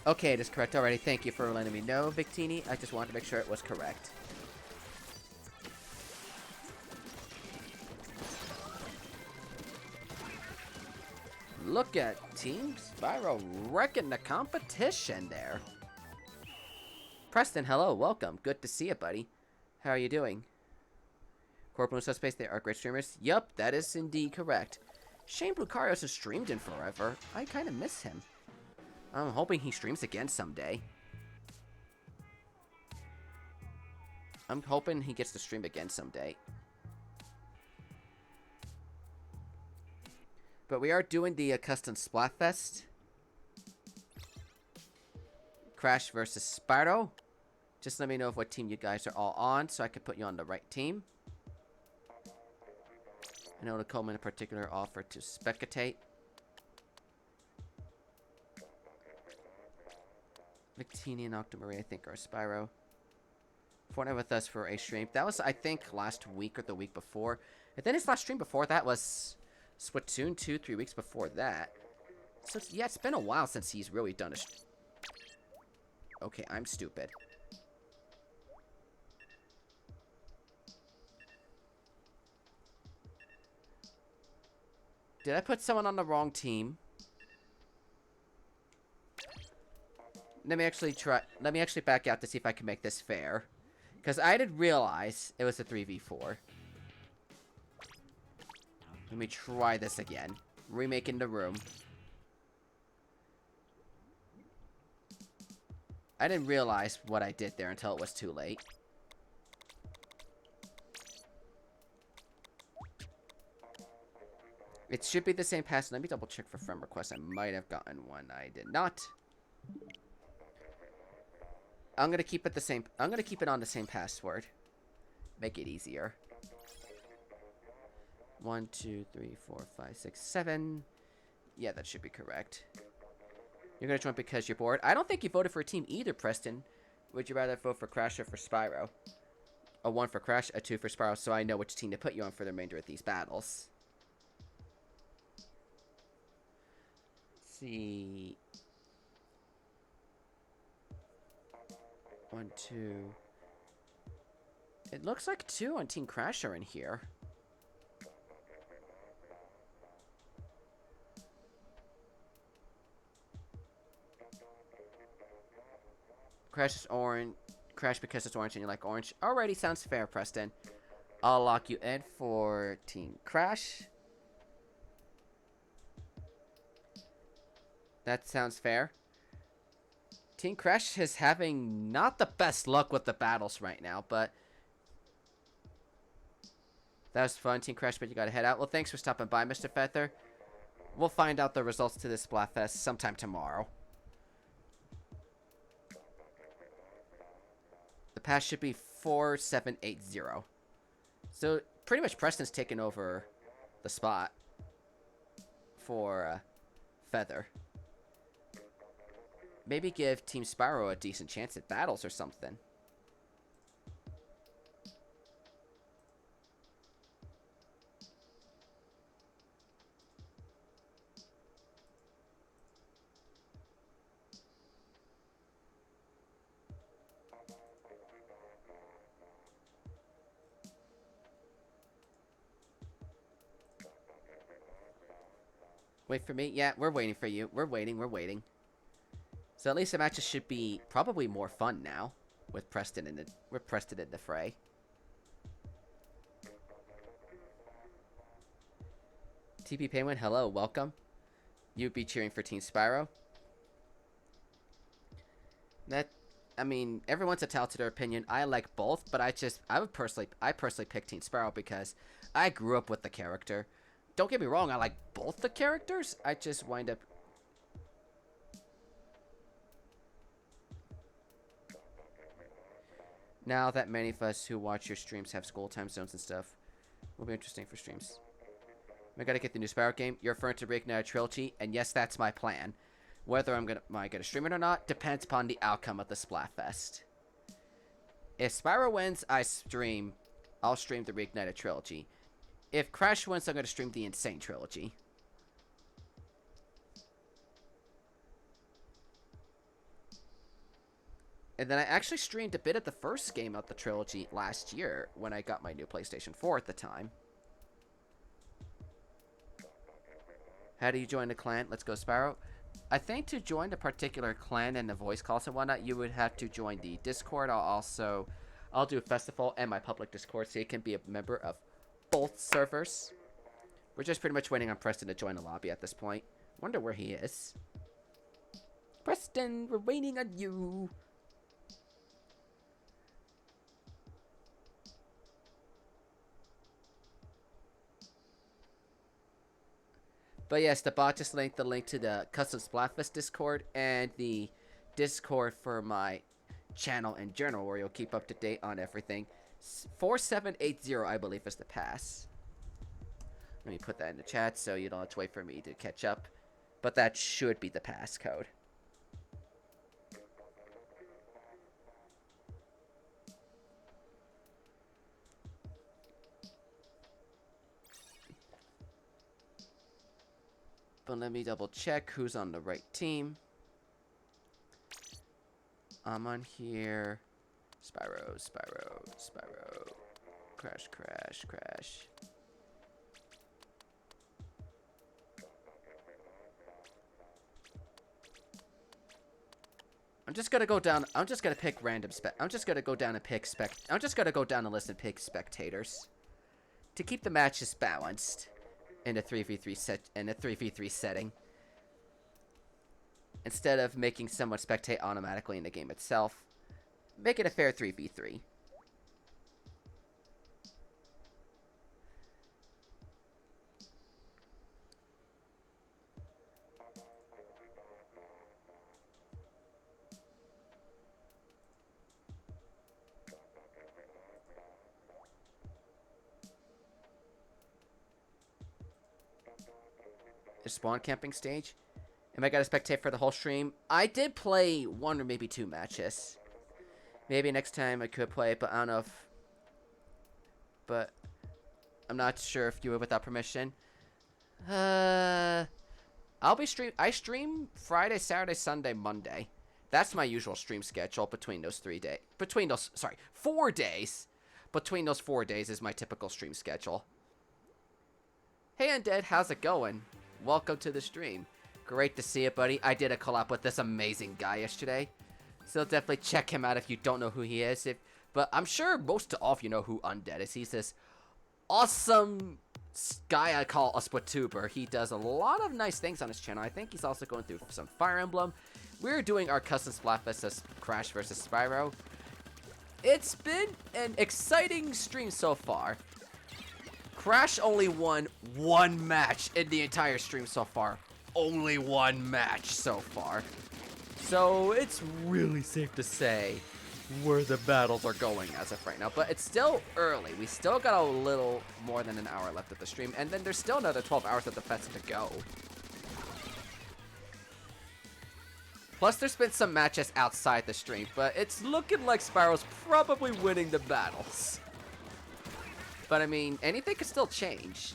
Okay, it is correct already. Thank you for letting me know, Victini. I just wanted to make sure it was correct. Look at Team Spyro wrecking the competition there. Preston, hello, welcome. Good to see you, buddy. How are you doing? Corporal Subspace, they are great streamers. Yup, that is indeed correct. Shane Blucarios has streamed in forever. I kind of miss him. I'm hoping he streams again someday. I'm hoping he gets to stream again someday. But we are doing the custom Splatfest. Crash versus Spyro. Just let me know what team you guys are all on so I can put you on the right team. I know the Coleman in particular offered to spectate. Victini and Octomarie, I think, are Spyro. Fortnite with us for a stream. That was, I think, last week or the week before. And then his last stream before that was Splatoon 2, 3 weeks before that. So, yeah, it's been a while since he's really done a... Okay, I'm stupid. Did I put someone on the wrong team? Let me actually back out to see if I can make this fair. Because I didn't realize it was a 3v4. Let me try this again. Remaking the room. I didn't realize what I did there until it was too late. It should be the same pass. Let me double check for friend requests. I might have gotten one. I did not. I'm gonna keep it the same. I'm gonna keep it on the same password. Make it easier. 1, 2, 3, 4, 5, 6, 7. Yeah, that should be correct. You're gonna join because you're bored. I don't think you voted for a team either, Preston. Would you rather vote for Crash or for Spyro? A 1 for Crash, a 2 for Spyro, so I know which team to put you on for the remainder of these battles. Let's see. 1, 2. It looks like 2 on Team Crash are in here. Crash is orange. Crash because it's orange and you like orange. Alrighty, sounds fair, Preston. I'll lock you in for Team Crash. That sounds fair. Team Crash is having not the best luck with the battles right now, but that was fun, Team Crash, but you gotta head out. Well, thanks for stopping by, Mr. Feather. We'll find out the results to this Splatfest sometime tomorrow. The pass should be 4780. So, pretty much Preston's taken over the spot for Feather. Maybe give Team Spyro a decent chance at battles or something. Wait for me? Yeah, we're waiting for you. We're waiting. So at least the matches should be probably more fun now with Preston in the fray. TP Penguin, hello, welcome. You'd be cheering for Team Spyro. I mean, everyone's entitled to their opinion. I like both, but I personally pick Team Spyro because I grew up with the character. Don't get me wrong, I like both the characters. I just wind up. Now that many of us who watch your streams have school time zones and stuff, will be interesting for streams. I gotta get the new Spyro game. You're referring to Reignite a Trilogy, and yes, that's my plan. Whether am I gonna stream it or not depends upon the outcome of the Splatfest. If Spyro wins, I'll stream the Reignite a Trilogy. If Crash wins, I'm gonna stream the Insane Trilogy. And then I actually streamed a bit of the first game of the trilogy last year when I got my new PlayStation 4 at the time. How do you join the clan? Let's go, Spyro. I think to join a particular clan and the voice calls and whatnot, you would have to join the Discord. I'll do a festival and my public Discord so you can be a member of both servers. We're just pretty much waiting on Preston to join the lobby at this point. Wonder where he is. Preston, we're waiting on you. But yes, the bot just linked the link to the custom Splatfest Discord and the Discord for my channel in general, where you'll keep up to date on everything. 4780, I believe, is the pass. Let me put that in the chat so you don't have to wait for me to catch up. But that should be the passcode. But let me double check who's on the right team. I'm on here. Spyro. Crash. I'm just gonna go down. I'm just gonna pick random I'm just gonna go down and pick I'm just gonna go down the list and pick spectators to keep the matches balanced in a 3v3 setting. Instead of making someone spectate automatically in the game itself, make it a fair 3v3. the spawn camping stage. Am I gonna spectate for the whole stream? I did play 1 or maybe 2 matches. Maybe next time I could play, but I don't know if... But I'm not sure if you were without permission. I'll be I stream Friday, Saturday, Sunday, Monday. That's my usual stream schedule between those 4 days. Between those 4 days is my typical stream schedule. Hey Undead, how's it going? Welcome to the stream. Great to see you, buddy. I did a collab with this amazing guy yesterday. So definitely check him out if you don't know who he is. But I'm sure most of you know who Undead is. He's this awesome guy I call a Splatuber. He does a lot of nice things on his channel. I think he's also going through some Fire Emblem. We're doing our custom Splatfest as Crash vs. Spyro. It's been an exciting stream so far. Crash only won 1 match in the entire stream so far. Only 1 match so far. So it's really safe to say where the battles are going as of right now. But it's still early. We still got a little more than an hour left of the stream. And then there's still another 12 hours of the fest to go. Plus, there's been some matches outside the stream, but it's looking like Spyro's probably winning the battles. But I mean, anything could still change.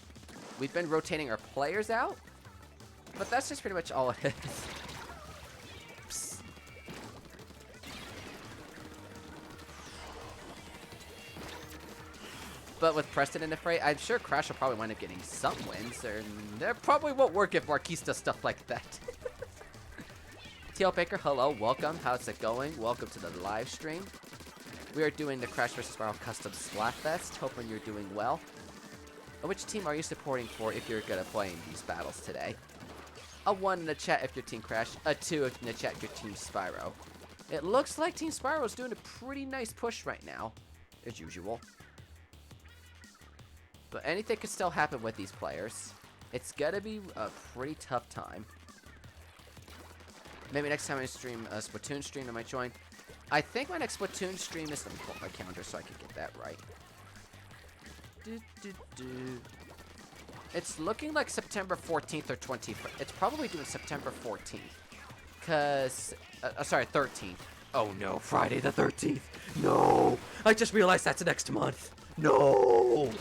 We've been rotating our players out, but that's just pretty much all it is. Psst. But with Preston in the fray, I'm sure Crash will probably wind up getting some wins, and that probably won't work if Marquise does stuff like that. TL Baker, hello, welcome. How's it going? Welcome to the live stream. We are doing the Crash vs. Spyro Custom Splatfest. Hoping you're doing well. Which team are you supporting for if you're gonna play in these battles today? A 1 in the chat if you're Team Crash. A 2 in the chat if you're Team Spyro. It looks like Team Spyro is doing a pretty nice push right now, as usual. But anything could still happen with these players. It's gonna be a pretty tough time. Maybe next time I stream a Splatoon stream, I might join. I think my next Splatoon stream is... Let me pull up my calendar so I can get that right. It's looking like September 14th or 20th. It's probably doing September 14th. Because... sorry, 13th. Oh no, Friday the 13th. No! I just realized that's next month. No!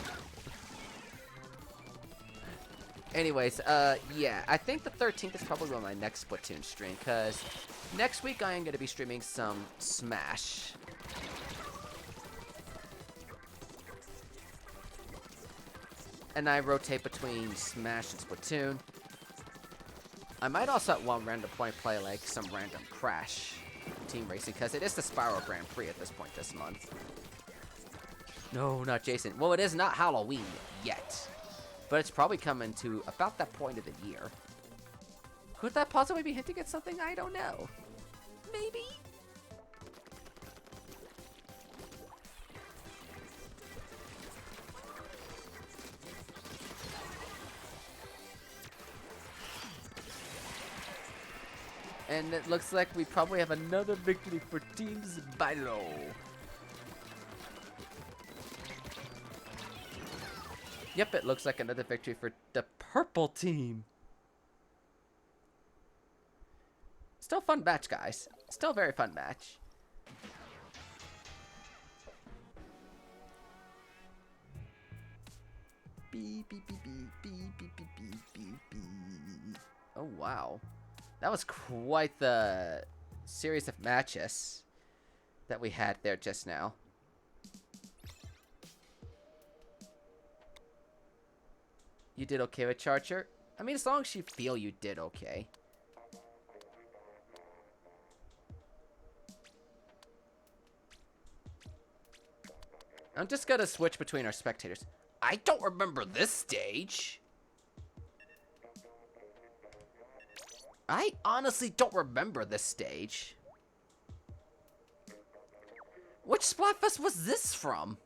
Anyways, yeah, I think the 13th is probably my next Splatoon stream, because next week I am going to be streaming some Smash. And I rotate between Smash and Splatoon. I might also at one random point play like some random Crash team racing, because it is the Spyro Grand Prix at this point this month. No, not Jason. Well, it is not Halloween yet. But it's probably coming to about that point of the year. Could that possibly be hinting at something? I don't know. Maybe? And it looks like we probably have another victory for Team Spyro. Yep, it looks like another victory for the purple team. Still fun match, guys. Still a very fun match. Beep, beep, beep, beep, beep, beep, beep, beep, beep, beep. Oh, wow. That was quite the series of matches that we had there just now. You did okay with Charger? I mean, as long as you feel you did okay. I'm just gonna switch between our spectators. I don't remember this stage. I honestly don't remember this stage. Which Splatfest was this from?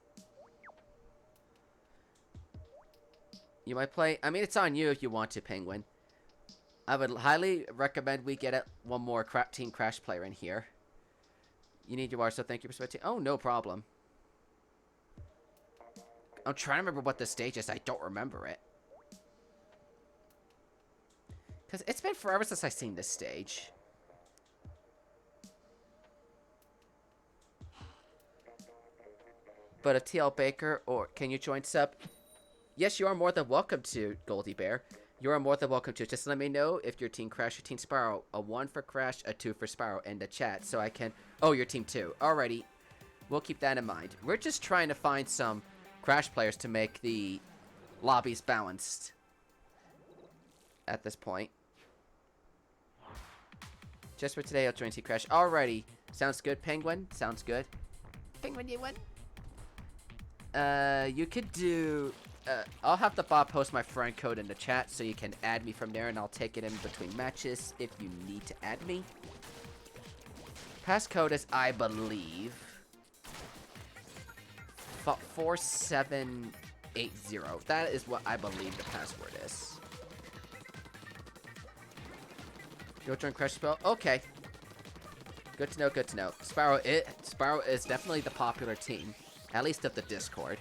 You might play... I mean, it's on you if you want to, Penguin. I would highly recommend we get one more Team Crash player in here. You need your water, so thank you for spectating. Oh, no problem. I'm trying to remember what the stage is. I don't remember it. Because it's been forever since I've seen this stage. But a TL Baker, or can you join sub? Yes, you are more than welcome to, Goldie Bear. You are more than welcome to. Just let me know if your team Crash or Team Spyro. A 1 for Crash, a 2 for Spyro in the chat so I can... Oh, your team 2. Alrighty. We'll keep that in mind. We're just trying to find some Crash players to make the lobbies balanced at this point. Just for today, I'll join Team Crash. Alrighty. Sounds good, Penguin. Sounds good. Penguin, you win. You could do... I'll have the Bob post my friend code in the chat so you can add me from there, and I'll take it in between matches if you need to add me. Passcode is, I believe, 4780. That is what I believe the password is. You'll join Crash Spell? Okay. Good to know, good to know. Spyro is definitely the popular team, at least of the Discord.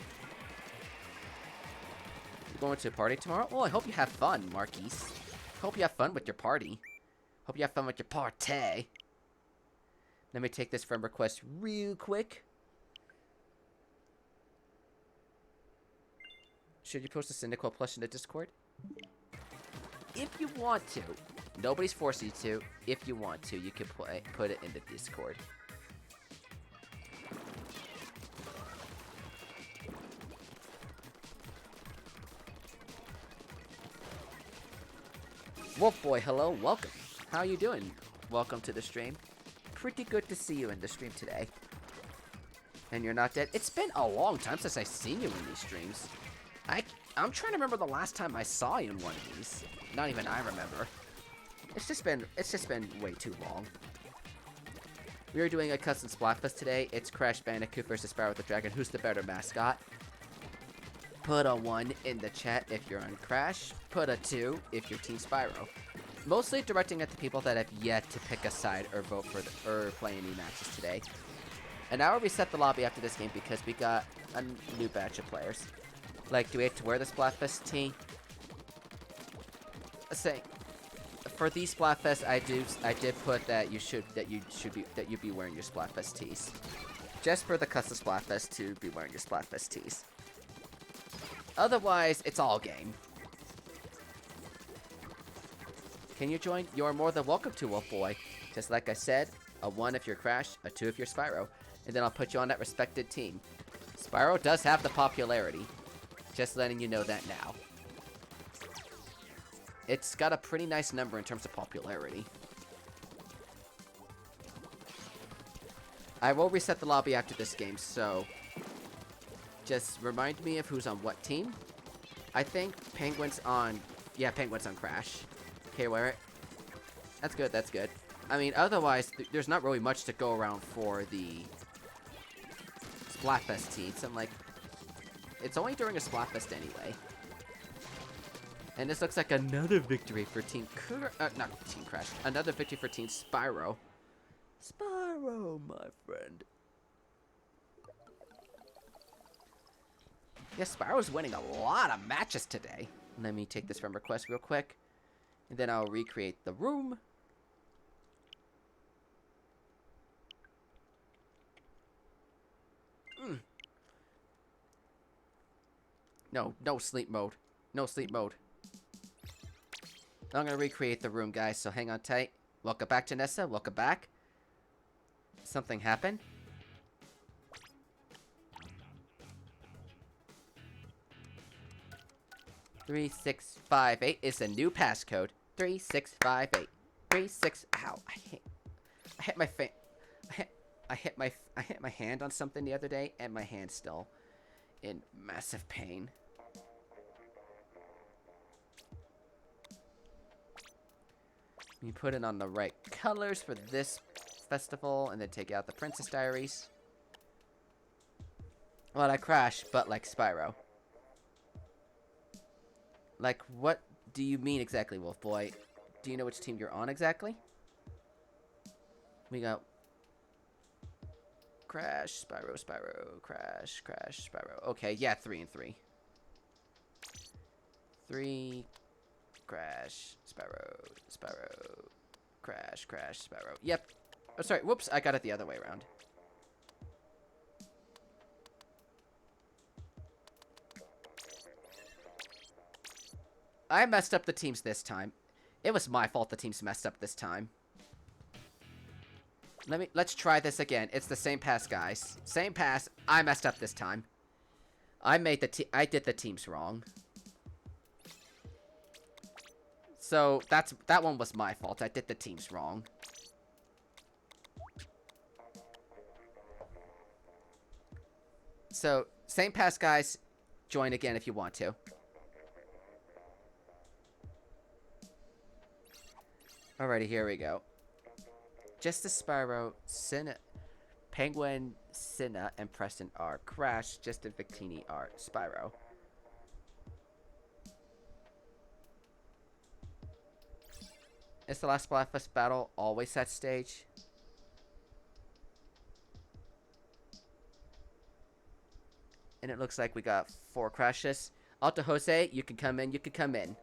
Going to a party tomorrow? Well, I hope you have fun, Marquise. Hope you have fun with your party. Hope you have fun with your party. Let me take this friend request real quick. Should you post a Syndical plush in the Discord? If you want to. Nobody's forcing you to. If you want to, you can put it in the Discord. Wolf Boy, hello, welcome. How you doing? Welcome to the stream. Pretty good to see you in the stream today. And you're not dead? It's been a long time since I've seen you in these streams. I'm trying to remember the last time I saw you in one of these. Not even I remember. It's just been way too long. We are doing a custom Splatfest today. It's Crash Bandicoot versus Spyro the Dragon. Who's the better mascot? Put a 1 in the chat if you're on Crash. Put a 2 if you're Team Spyro. Mostly directing at the people that have yet to pick a side or vote for or play any matches today. And now I'll reset the lobby after this game because we got a new batch of players. Like, do we have to wear the Splatfest tee? Say, for these Splatfest, I did put that you'd be wearing your Splatfest tees. Just for the custom Splatfest to be wearing your Splatfest tees. Otherwise, it's all game. Can you join? You're more than welcome to, Wolf Boy. Just like I said, a 1 if you're Crash, a 2 if you're Spyro. And then I'll put you on that respected team. Spyro does have the popularity. Just letting you know that now. It's got a pretty nice number in terms of popularity. I will reset the lobby after this game, so... just remind me of who's on what team. I think Penguin's on... yeah, Penguin's on Crash. Okay, wear it. That's good, that's good. I mean, otherwise, there's not really much to go around for the Splatfest teams. I'm like, it's only during a Splatfest anyway. And this looks like another victory for Team not Team Crash. Another victory for Team Spyro. Spyro, my friend. Yes, Spyro's winning a lot of matches today. Let me take this from request real quick. And then I'll recreate the room. No sleep mode. No sleep mode. I'm gonna recreate the room, guys, so hang on tight. Welcome back, Janessa. Welcome back. Something happened. Three, 6, 5, 8 is a new passcode. 3, 6, 5, 8. 3, 6. Ow! I hit my hand on something the other day, and my hand's still in massive pain. You put it on the right colors for this festival, and then take out the Princess Diaries. Well, I Crash, but like Spyro. Like, what do you mean exactly, Wolf Boy? Do you know which team you're on exactly? We got Crash, Spyro, Crash, Spyro. Okay, yeah, 3 and 3. 3, crash, Spyro, Spyro, crash, crash, Spyro. Yep. Oh, sorry. Whoops, I got it the other way around. I messed up the teams this time. It was my fault the teams messed up this time. Let's try this again. It's the same pass, guys. Same pass. I messed up this time. I did the teams wrong. So that one was my fault. I did the teams wrong. So, same pass, guys. Join again if you want to. Alrighty, here we go. Justice Spyro, Cinna, Penguin, Cinna, and Preston are Crash. Justin Victini are Spyro. Is the last Splatfest battle always that stage? And it looks like we got 4 crashes. Alto Jose, you can come in, you can come in.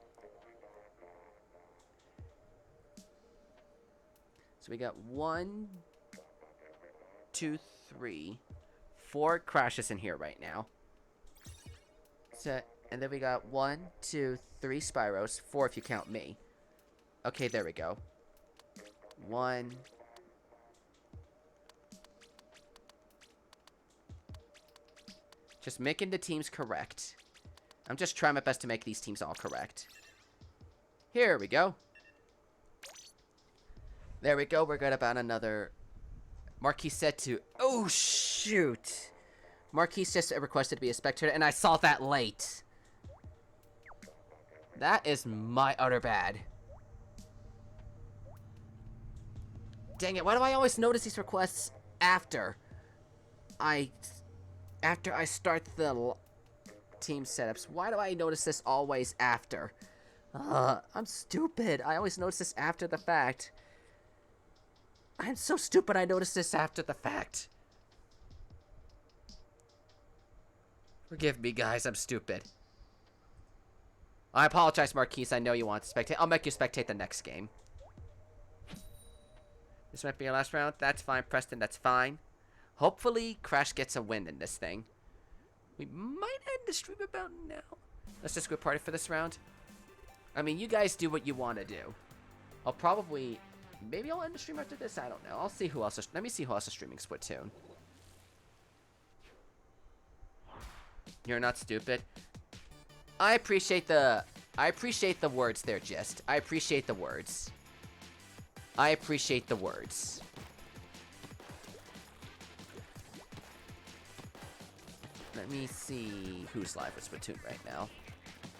So we got 1, 2, 3, 4 crashes in here right now. So, and then we got 1, 2, 3 Spyros, 4 if you count me. Okay, there we go. 1. Just making the teams correct. I'm just trying my best to make these teams all correct. Here we go. There we go. We're good about another. Marquis said to. Oh, shoot. Marquis just requested to be a spectator, and I saw that late. That is my utter bad. Dang it. Why do I always notice these requests after I start the team setups? Why do I notice this always after? I'm stupid. I always notice this after the fact. I'm so stupid I noticed this after the fact. Forgive me, guys. I'm stupid. I apologize, Marquise. I know you want to spectate. I'll make you spectate the next game. This might be your last round. That's fine, Preston. That's fine. Hopefully, Crash gets a win in this thing. We might end the stream about now. Let's just go party for this round. I mean, you guys do what you want to do. I'll probably... Maybe I'll end the stream after this. I don't know. I'll see who else is... Let me see who else is streaming Splatoon. You're not stupid. I appreciate the words there, Gist. I appreciate the words. I appreciate the words. Let me see who's live with Splatoon right now.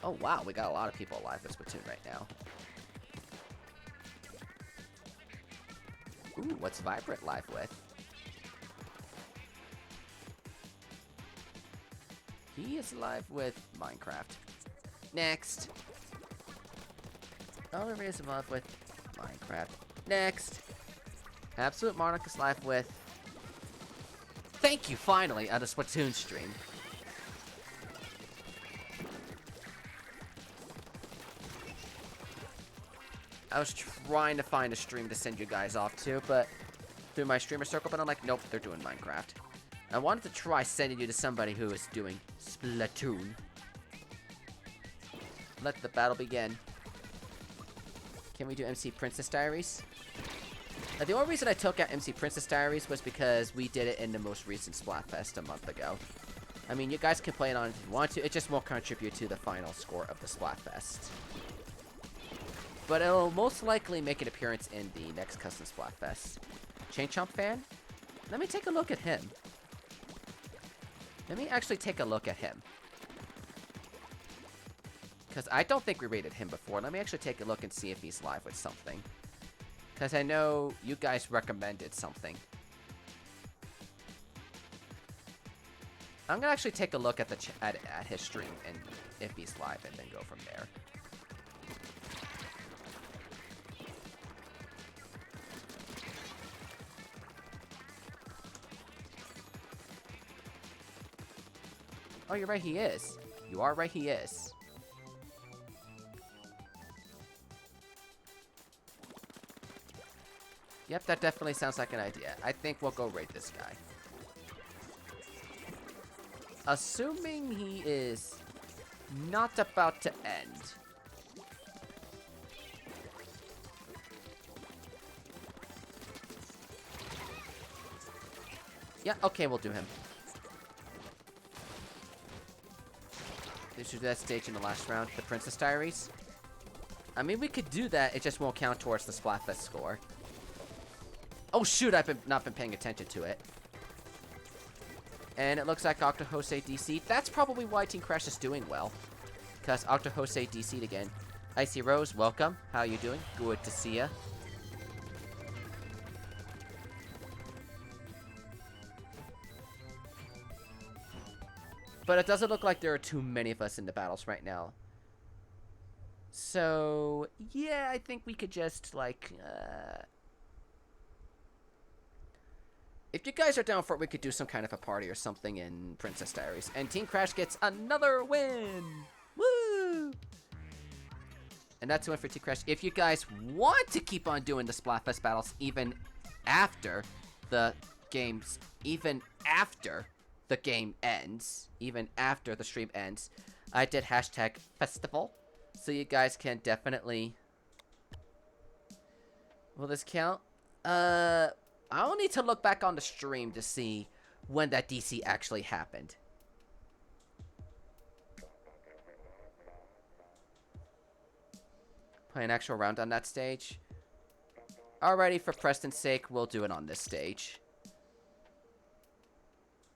Oh, wow. We got a lot of people live with Splatoon right now. Ooh, what's Vibrant live with? He is live with Minecraft. Next. Oliver is live with Minecraft. Next. Absolute Monarch is live with... Thank you, finally, on a Splatoon stream. I was trying to find a stream to send you guys off to, but through my streamer circle, but I'm like, nope, they're doing Minecraft. I wanted to try sending you to somebody who is doing Splatoon. Let the battle begin. Can we do MC Princess Diaries? Now, the only reason I took out MC Princess Diaries was because we did it in the most recent Splatfest a month ago. I mean, you guys can play it on if you want to. It just won't contribute to the final score of the Splatfest. But it'll most likely make an appearance in the next custom Splatfest. Chain Chomp fan? Let me take a look at him. Let me actually take a look at him. Because I don't think we rated him before. Let me actually take a look and see if he's live with something. Because I know you guys recommended something. I'm going to actually take a look at at his stream and if he's live and then go from there. Oh, you're right, he is. You are right, he is. Yep, that definitely sounds like an idea. I think we'll go raid this guy. Assuming he is not about to end. Yeah, okay, we'll do him. They should do that stage in the last round, the Princess Diaries. I mean, we could do that, it just won't count towards the Splatfest score. Oh shoot, I've not been paying attention to it. And it looks like Octohose DC. That's probably why Team Crash is doing well. Because Octohose DC'd again. Icy Rose, welcome. How you doing? Good to see ya. But it doesn't look like there are too many of us in the battles right now. So, yeah, I think we could just, like, if you guys are down for it, we could do some kind of a party or something in Princess Diaries. And Team Crash gets another win! Woo! And that's a win for Team Crash. If you guys want to keep on doing the Splatfest battles even after the games, even after the game ends, even after the stream ends, I did hashtag festival. So you guys can definitely... Will this count? I'll need to look back on the stream to see when that DC actually happened. Play an actual round on that stage. Alrighty, for Preston's sake, we'll do it on this stage.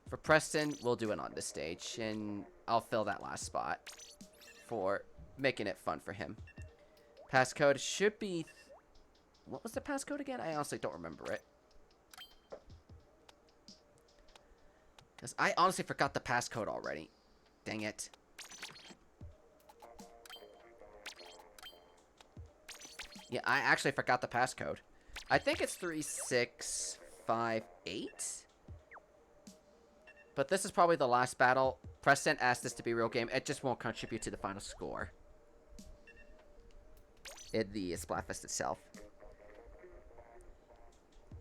For Preston, we'll do it on this stage, and I'll fill that last spot for making it fun for him. Passcode should be... What was the passcode again? I honestly don't remember it. Because I honestly forgot the passcode already. Dang it. Yeah, I actually forgot the passcode. I think it's 3658. But this is probably the last battle. Preston asked this to be a real game. It just won't contribute to the final score. In the Splatfest itself.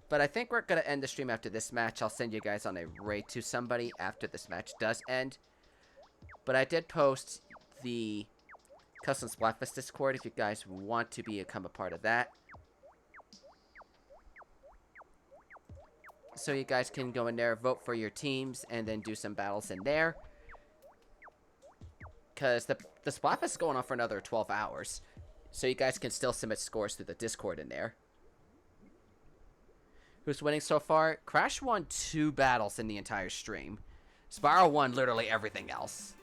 But I think we're going to end the stream after this match. I'll send you guys on a raid to somebody after this match does end. But I did post the Custom Splatfest Discord if you guys want to become a part of that. So you guys can go in there, vote for your teams, and then do some battles in there. Because the Splatfest is going on for another 12 hours. So you guys can still submit scores through the Discord in there. Who's winning so far? Crash won 2 battles in the entire stream. Spyro won literally everything else.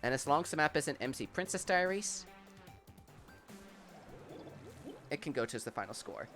And as long as the map isn't MC Princess Diaries, it can go to the final score.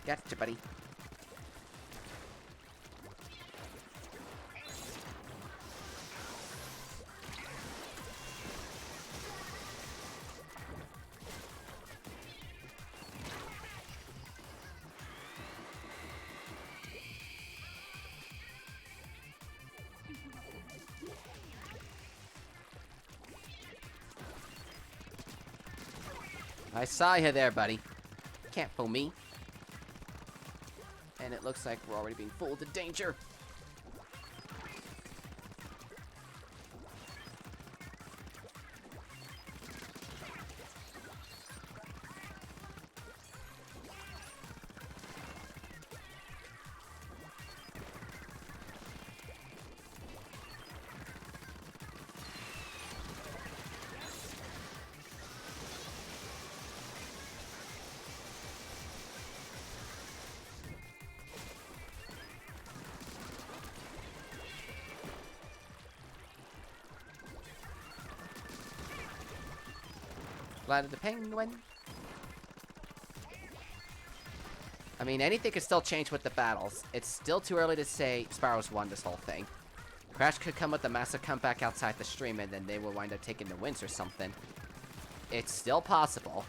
Gotcha, buddy. I saw you there, buddy. Can't fool me. And it looks like we're already being fooled to danger. Flight of the Penguin. I mean, anything could still change with the battles. It's still too early to say Spyro's won this whole thing. Crash could come with a massive comeback outside the stream, and then they will wind up taking the wins or something. It's still possible.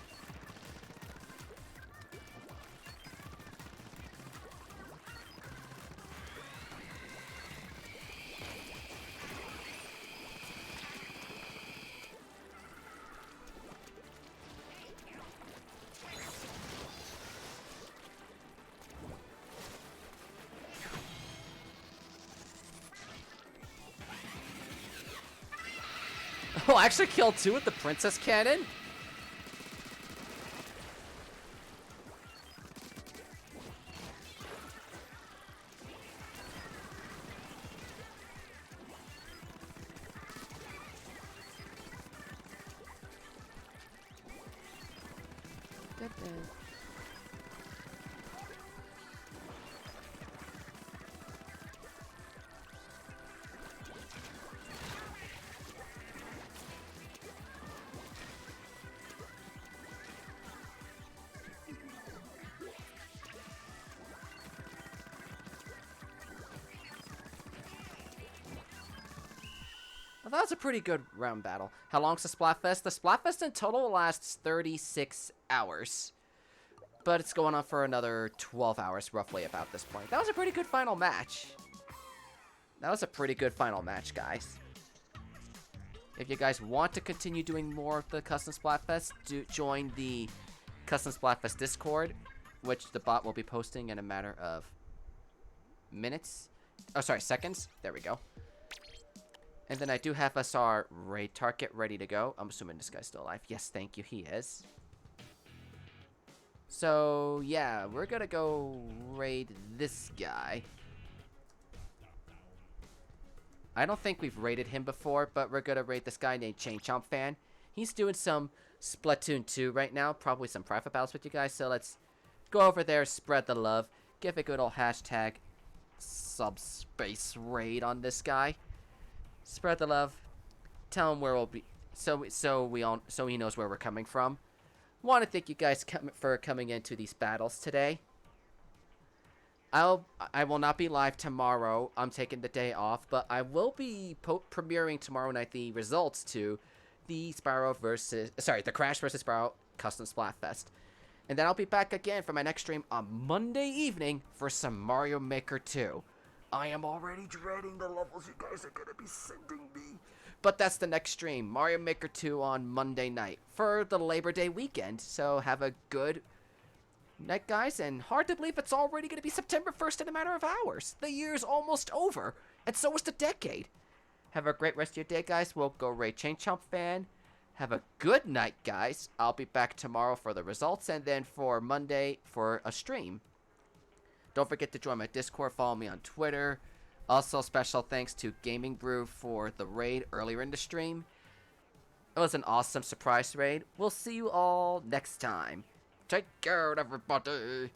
Oh, I actually killed 2 with the Princess Cannon? Well, that was a pretty good round battle. How long's the Splatfest? The Splatfest in total lasts 36 hours. But it's going on for another 12 hours, roughly, about this point. That was a pretty good final match. That was a pretty good final match, guys. If you guys want to continue doing more of the Custom Splatfest, do join the Custom Splatfest Discord, which the bot will be posting in a matter of minutes. Oh, sorry, seconds. There we go. And then I do have SR raid target ready to go. I'm assuming this guy's still alive. Yes, thank you, he is. So, yeah, we're gonna go raid this guy. I don't think we've raided him before, but we're gonna raid this guy named Chain Chomp Fan. He's doing some Splatoon 2 right now, probably some private battles with you guys, so let's go over there, spread the love, give a good old hashtag Subspace raid on this guy. Spread the love. Tell him where we'll be, so he knows where we're coming from. Want to thank you guys for coming into these battles today. I will not be live tomorrow. I'm taking the day off, but I will be premiering tomorrow night the results to the the Crash versus Spyro Custom Splatfest. And then I'll be back again for my next stream on Monday evening for some Mario Maker 2. I am already dreading the levels you guys are going to be sending me. But that's the next stream, Mario Maker 2 on Monday night for the Labor Day weekend. So have a good night, guys. And hard to believe it's already going to be September 1st in a matter of hours. The year's almost over. And so is the decade. Have a great rest of your day, guys. We'll go raid Chain Chomp Fan. Have a good night, guys. I'll be back tomorrow for the results. And then for Monday for a stream. Don't forget to join my Discord, follow me on Twitter. Also, special thanks to Gaming Brew for the raid earlier in the stream. It was an awesome surprise raid. We'll see you all next time. Take care, everybody.